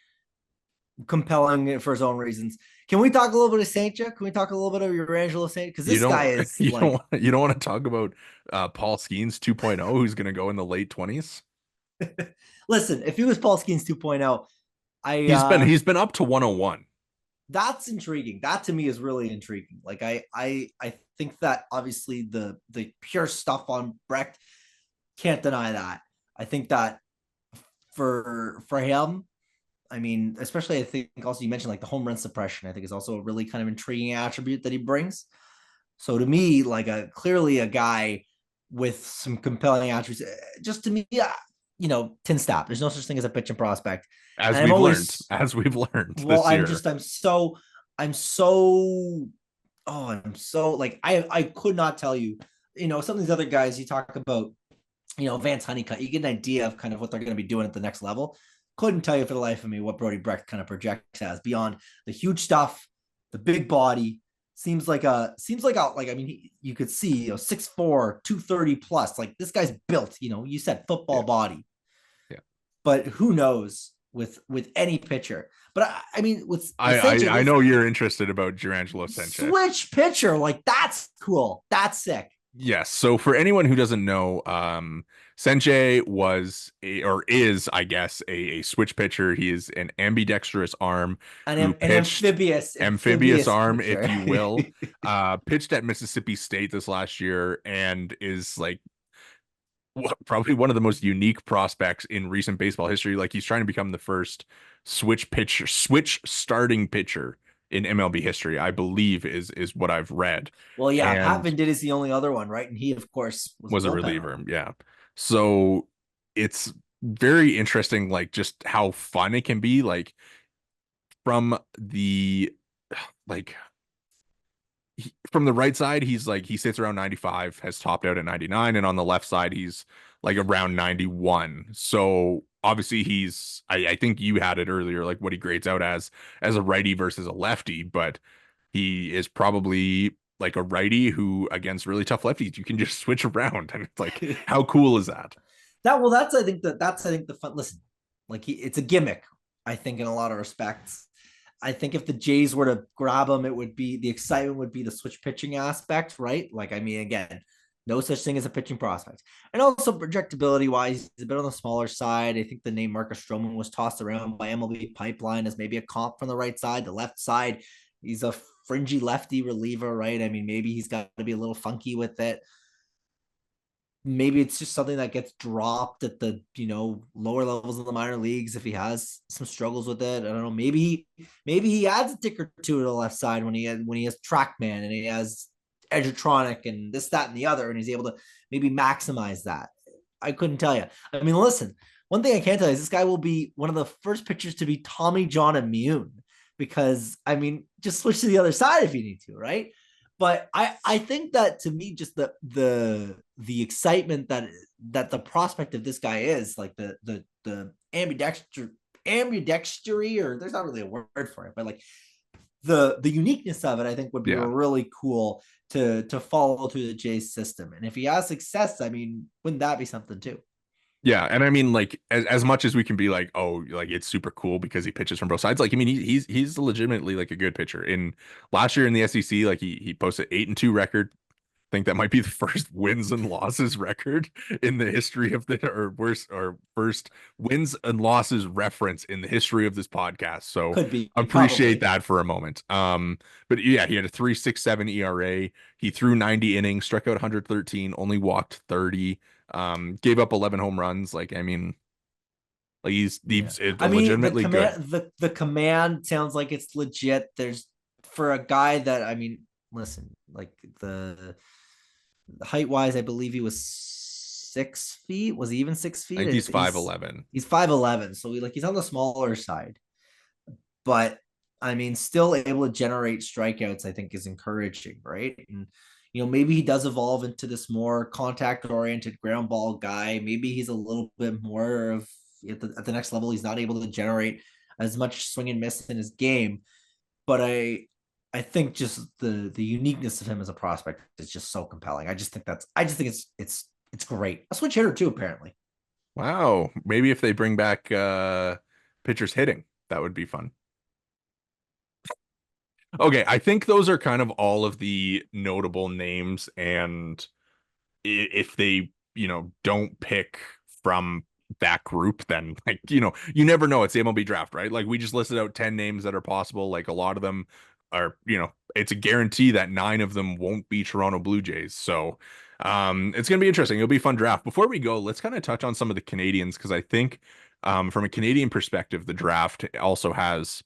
compelling for his own reasons. Can we talk a little bit of Saintja? Can we talk a little bit of your Angelo Saint? Because you this don't guy is you don't like, want you don't want to talk about Paul Skeens 2.0, who's going to go in the late 20s. listen, if he was Paul Skeens 2.0, I He's been up to 101. that's intriguing. That to me is really intriguing. Like I think that obviously the pure stuff on Brecht can't deny that. I think that for him, I mean, especially I think also you mentioned like the home run suppression, I think is also a really kind of intriguing attribute that he brings. So to me, like clearly a guy with some compelling attributes. Just to me, tin stop. There's no such thing as a pitching prospect, As and I'm we've learned, always as we've learned well. this year. I'm so I'm so like I could not tell you. Some of these other guys you talk about, Vance Honeycutt, you get an idea of kind of what they're going to be doing at the next level. Couldn't tell you for the life of me what Brody Brecht kind of projects as beyond the huge stuff, the big body. Like I mean, you could see 6'4", 230 plus. Like this guy's built. You said football Yeah, body, yeah. but who knows with any pitcher. But I mean, with I Sanchez, I, I know you're interested about Girangelo Sanchez. switch pitcher, like that's cool. That's sick. Yes. So for anyone who doesn't know, Senche was or is, I guess, a switch pitcher. He is an ambidextrous arm who An pitched amphibious amphibious arm, if pitcher. you will. Pitched at Mississippi State this last year and is like probably one of the most unique prospects in recent baseball history. Like he's trying to become the first switch starting pitcher in MLB history, I believe is what I've read. Well, yeah, Pat And Venditte is the only other one, right? And he, of course, was a was a bullpen reliever. arm. Yeah. So it's very interesting, like just how fun it can be. Like from the like from the right side, he sits around 95, has topped out at 99, and on the left side, he's like around 91. So obviously I think you had it earlier, like what he grades out as a righty versus a lefty, but he is probably like a righty who against really tough lefties, you can just switch around. And it's like, how cool is that? That's I think the fun. Listen, like it's a gimmick. I think in a lot of respects. I think if the Jays were to grab him, it would be the excitement would be the switch pitching aspect, right? Like I mean, again, No such thing as a pitching prospect. And also projectability wise, he's a bit on the smaller side. I think the name Marcus Stroman was tossed around by MLB Pipeline as maybe a comp from the right side. The left side, he's a fringy lefty reliever, right? I mean, maybe he's got to be a little funky with it. Maybe it's just something that gets dropped at the lower levels of the minor leagues if he has some struggles with it. I don't know. Maybe he adds a tick or two to the left side when he has TrackMan and he has Edgertronic and this, that, and the other, and he's able to maybe maximize that. I couldn't tell you. I mean, listen, one thing I can tell you is this guy will be one of the first pitchers to be Tommy John immune because, I mean, just switch to the other side if you need to, right? But I think that to me, just the excitement that the prospect of this guy is like the ambidextery, or there's not really a word for it, but like the uniqueness of it, I think would be Yeah. really cool to follow through the Jays system. And if he has success, I mean, wouldn't that be something too? Yeah, and I mean, like as much as we can be like, oh, like it's super cool because he pitches from both sides. Like, I mean, he's legitimately like a good pitcher. In last year in the SEC, like he posted 8-2 record. I think that might be the first wins and losses record in the history of the or first wins and losses reference in the history of this podcast. So Could be appreciate probably. that for a moment. But yeah, he had a 3.67 ERA. He threw 90 innings, struck out 113, only walked 30. Gave up 11 home runs. Like, I mean, like Yeah. he's I mean, legitimately good. the command sounds like it's legit. There's for a guy that, I mean, listen, like the height wise, I believe he was 6 feet. Was he even six I feet? think he's He's 5'11. he's 5'11, so he's on the smaller side. But I mean, still able to generate strikeouts, I think is encouraging, right? And maybe he does evolve into this more contact oriented ground ball guy. Maybe he's a little bit more of at the next level. He's not able to generate as much swing and miss in his game, but I think just the uniqueness of him as a prospect is just so compelling. I just think it's great. A switch hitter too, apparently. Wow. Maybe if they bring back pitchers hitting, that would be fun. Okay, I think those are kind of all of the notable names, and if they, don't pick from that group, then like, you never know. It's the MLB draft, right? Like we just listed out 10 names that are possible. Like a lot of them are, it's a guarantee that 9 of them won't be Toronto Blue Jays. So it's gonna be interesting. It'll be a fun draft. Before we go, let's kind of touch on some of the Canadians because I think from a Canadian perspective, the draft also has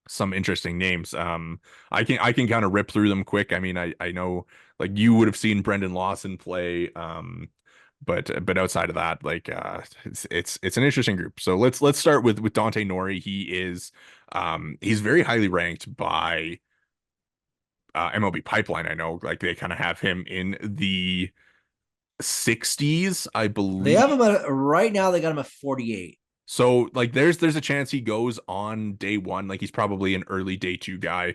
some interesting names. I can kind of rip through them quick. I mean, I know like you would have seen Brendan Lawson play, but outside of that, like it's an interesting group. So let's start with Dante Nori. He's very highly ranked by MLB Pipeline. I know like they kind of have him in the 60s, I They believe. have him at right now. They got him at 48. So like there's a chance he goes on day one. Like he's probably an early day two guy.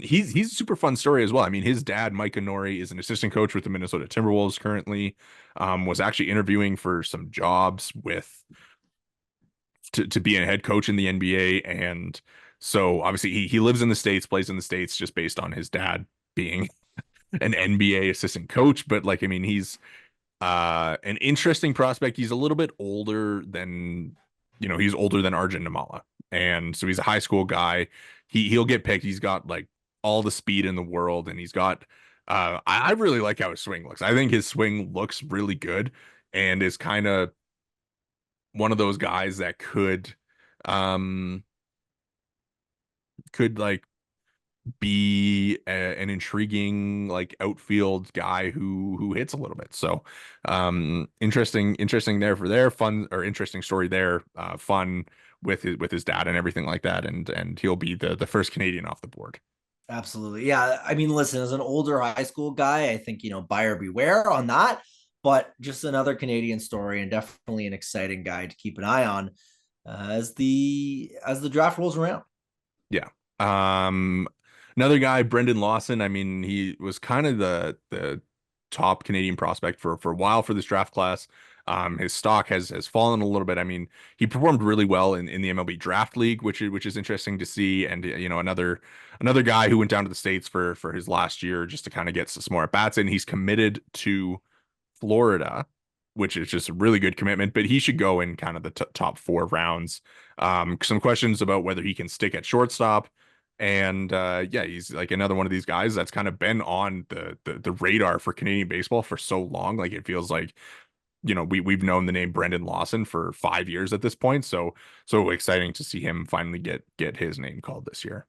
He's a super fun story as well. I mean, his dad, Micah Nori, is an assistant coach with the Minnesota Timberwolves currently. Was actually interviewing for some jobs to be a head coach in the NBA. And so obviously he lives in the States, plays in the States just based on his dad being an NBA assistant coach. But like, I mean, he's an interesting prospect. He's a little bit older than, he's older than Arjun Namala. And so he's a high school guy. He'll get picked. He's got like all the speed in the world, and he's got I really like how his swing looks. I think his swing looks really good and is kind of one of those guys that um could like be an intriguing like outfield guy who hits a little bit. So interesting there for their fun, or interesting story there. Fun with his dad and everything like that. And he'll be the first Canadian off the board. Absolutely. Yeah. I mean, listen, as an older high school guy, I think, buyer beware on that, but just another Canadian story and definitely an exciting guy to keep an eye on as the draft rolls around. Yeah. Um, Another guy, Brendan Lawson. I mean, he was kind of the top Canadian prospect for a while for this draft class. His stock has fallen a little bit. I mean, he performed really well in the MLB Draft League, which is interesting to see. And another guy who went down to the States for his last year just to kind of get some more at bats in. He's committed to Florida, which is just a really good commitment, but he should go in kind of the top 4 rounds. Some questions about whether he can stick at shortstop. And yeah, he's like another one of these guys that's kind of been on the radar for Canadian baseball for so long. Like it feels like, we've known the name Brendan Lawson for 5 years at this point. So exciting to see him finally get his name called this year.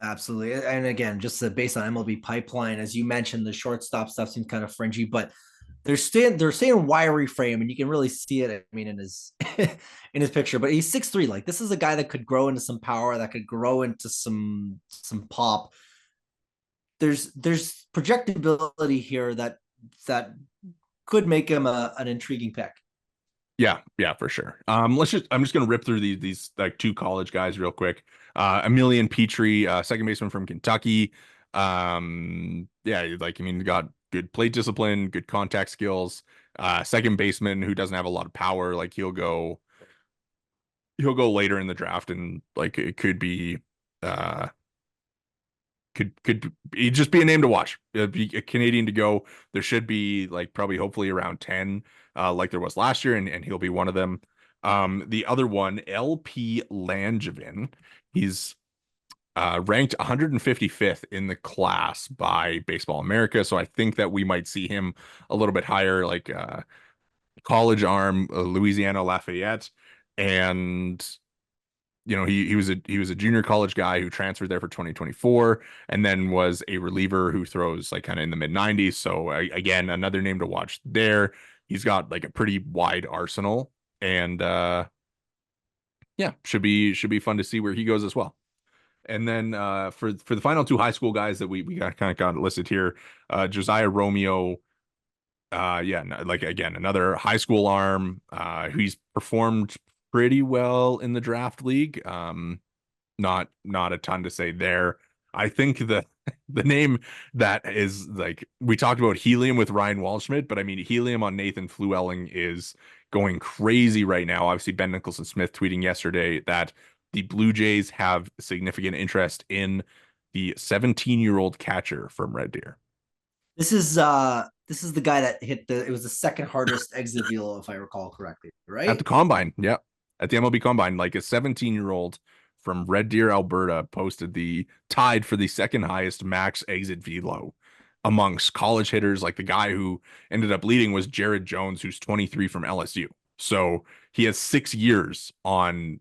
Absolutely. And again, just based on MLB pipeline, as you mentioned, the shortstop stuff seems kind of fringy, but they're saying wiry frame, and you can really see it. I mean, in his in his picture, but he's 6'3". Like this is a guy that could grow into some power, that could grow into some pop. There's projectability here that could make him an intriguing pick. Yeah, for sure. I'm just gonna rip through these like 2 college guys real quick. Emilian Petrie, second baseman from Kentucky. Yeah, like I mean, got good plate discipline, good contact skills. Second baseman who doesn't have a lot of power. Like he'll go later in the draft, and like it could be uh could he just be a name to watch. Be a Canadian to go. There should be like probably hopefully around 10, like there was last year, and he'll be one of them. The other one, LP Langevin, he's ranked 155th in the class by Baseball America. So I think that we might see him a little bit higher, like college arm, Louisiana Lafayette, and he was a junior college guy who transferred there for 2024 and then was a reliever who throws like kind of in the mid 90s. So again, another name to watch there. He's got like a pretty wide arsenal, and yeah, should be fun to see where he goes as well. And then for the final 2 high school guys that we got kind of got listed here, Josiah Romeo, yeah, like again, another high school arm, who's performed pretty well in the draft league. Not a ton to say there. I think the name that is like we talked about helium with Ryan Waldschmidt, but I mean helium on Nathan Fluelling is going crazy right now. Obviously, Ben Nicholson Smith tweeting yesterday that the Blue Jays have significant interest in the 17-year-old catcher from Red Deer This is the guy that hit it was the second hardest exit velo, if I recall correctly, at the right? combine. Yeah, at the MLB combine, like a 17-year-old from Red Deer, Alberta, posted the tied for the second highest max exit velo amongst college hitters. Like the guy who ended up leading was Jared Jones, who's 23 from LSU. So he has 6 years on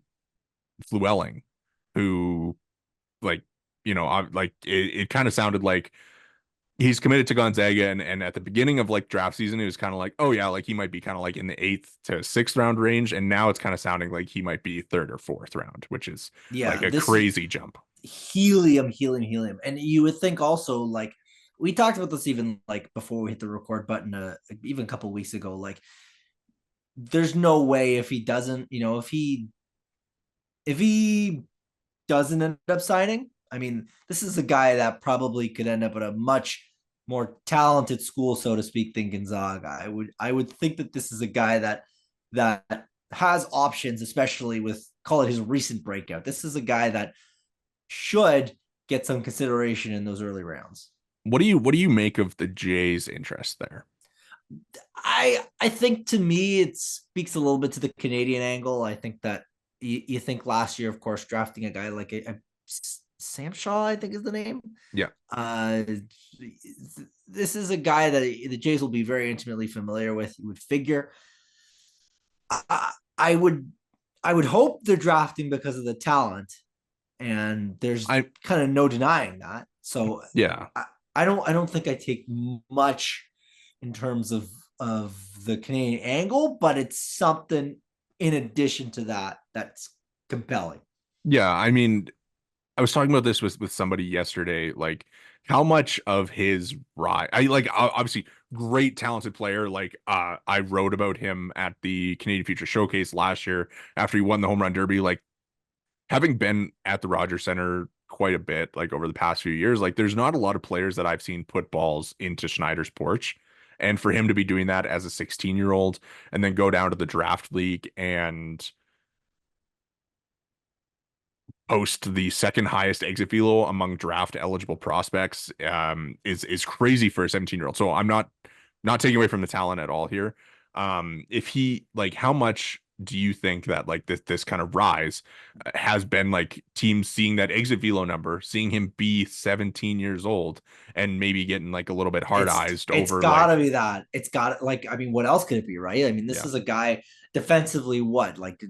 Fluelling, who like like it kind of sounded like he's committed to Gonzaga, and at the beginning of like draft season, it was kind of like, oh yeah, like he might be kind of like in the 8th to 6th round range, and now it's kind of sounding like he might be 3rd or 4th round, which is like Yeah, a this crazy jump. helium. And you would think also, like, we talked about this even like before we hit the record button, even a couple weeks ago. Like, there's no way if he doesn't, if he doesn't end up signing. I mean, this is a guy that probably could end up at a much more talented school, so to speak, than Gonzaga. I would think that this is a guy that has options, especially with call it his recent breakout. This is a guy that should get some consideration in those early rounds. What do you make of the Jays' interest there? I think to me it speaks a little bit to the Canadian angle. I think that you think last year, of course, drafting a guy like a Sam Shaw, I think is the name. Yeah. Uh, this is a guy that the Jays will be very intimately familiar with. You would figure. I would I would hope they're drafting because of the talent, and there's I kind of no denying that. So Yeah. I don't think I take much in terms of the Canadian angle, but it's something in addition to that that's compelling. Yeah, I mean, I was talking about this with somebody yesterday, like how much of his rise, I like obviously great talented player. Like I wrote about him at the Canadian Future Showcase last year after he won the home run derby. Like having been at the Rogers Center quite a bit, like over the past few years, like there's not a lot of players that I've seen put balls into Schneider's porch. And for him to be doing that as a 16-year-old and then go down to the draft league and post the second highest exit velo among draft eligible prospects is crazy for a 17-year-old. So I'm not taking away from the talent at all here. If he like, how much do you think that like this kind of rise has been like teams seeing that exit velo number, seeing him be 17 years old and maybe getting like a little bit hard-eyed It's over gotta like, be that. It's got like, I mean, what else could it be, right? I mean, this yeah. is a guy defensively, what, like,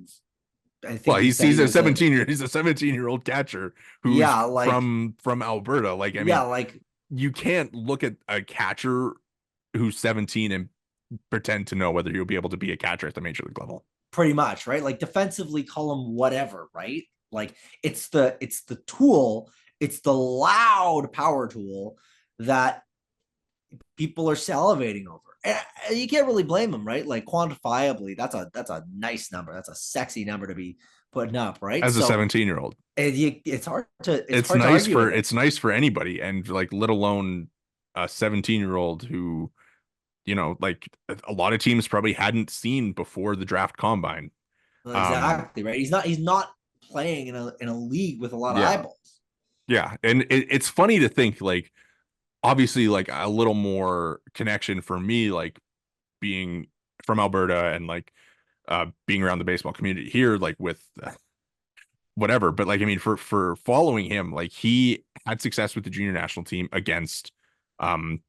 I Well, think you said he was a, he's a 17-year-old catcher who's yeah, like, from Alberta. Like, I yeah, mean, like you can't look at a catcher who's 17 and pretend to know whether he'll be able to be a catcher at the major league level. pretty much, right? Like defensively, call him whatever, right? Like it's the tool, it's the loud power tool that people are salivating over. And you can't really blame them, right? Like quantifiably, that's a nice number. That's a sexy number to be putting up, right? As a So 17-year-old, it's hard to argue with it. it's nice for anybody, and like let alone a 17-year-old who, like a lot of teams probably hadn't seen before the draft combine. Um, Exactly, right. He's not playing in a league with a lot of yeah, eyeballs. yeah, and it's funny to think like obviously like a little more connection for me, like being from Alberta and like being around the baseball community here, like with whatever. But like, I mean, for following him, like he had success with the junior national team against um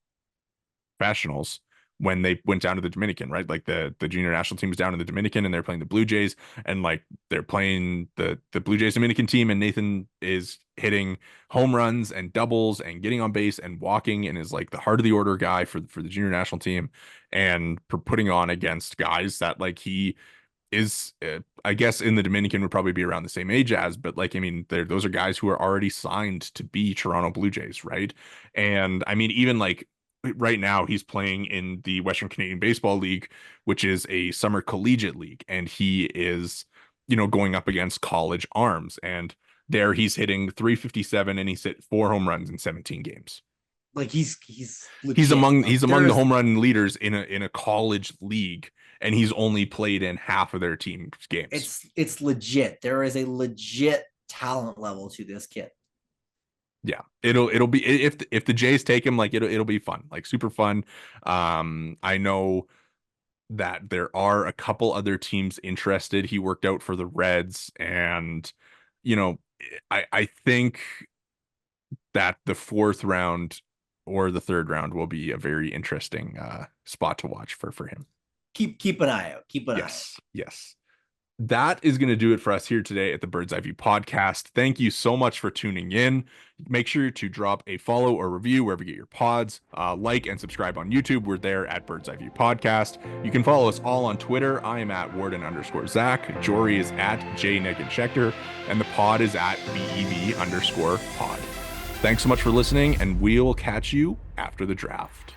professionals when they went down to the Dominican, right? Like the junior national team was down in the Dominican and they're playing the Blue Jays, and like they're playing the Blue Jays Dominican team, and Nathan is hitting home runs and doubles and getting on base and walking and is like the heart of the order guy for the junior national team, and putting on against guys that like he is I guess in the Dominican would probably be around the same age as, but like, I mean, those are guys who are already signed to be Toronto Blue Jays, right? And I mean, even like right now he's playing in the Western Canadian Baseball League, which is a summer collegiate league, and he is, going up against college arms, and there he's hitting 357 and he's hit 4 home runs in 17 games. Like he's legit. Like He's among the home run leaders in a college league, and he's only played in half of their team's games. it's legit. There is a legit talent level to this kid. Yeah, it'll be, if the Jays take him, like it'll be fun, like super fun. I know that there are a couple other teams interested. He worked out for the Reds, and you know, I think that the fourth round or the third round will be a very interesting spot to watch for him. Keep an eye out. Keep an eye out. Yes. That is going to do it for us here today at the Bird's Eye View podcast. Thank you so much for tuning in. Make sure to drop a follow or review wherever you get your pods. Like and subscribe on YouTube. We're there at Bird's Eye View podcast. You can follow us all on Twitter. I am at Worden_Zach. Jori is at J Negin-Shecter, and the pod is at BEV_pod. Thanks so much for listening, and we'll catch you after the draft.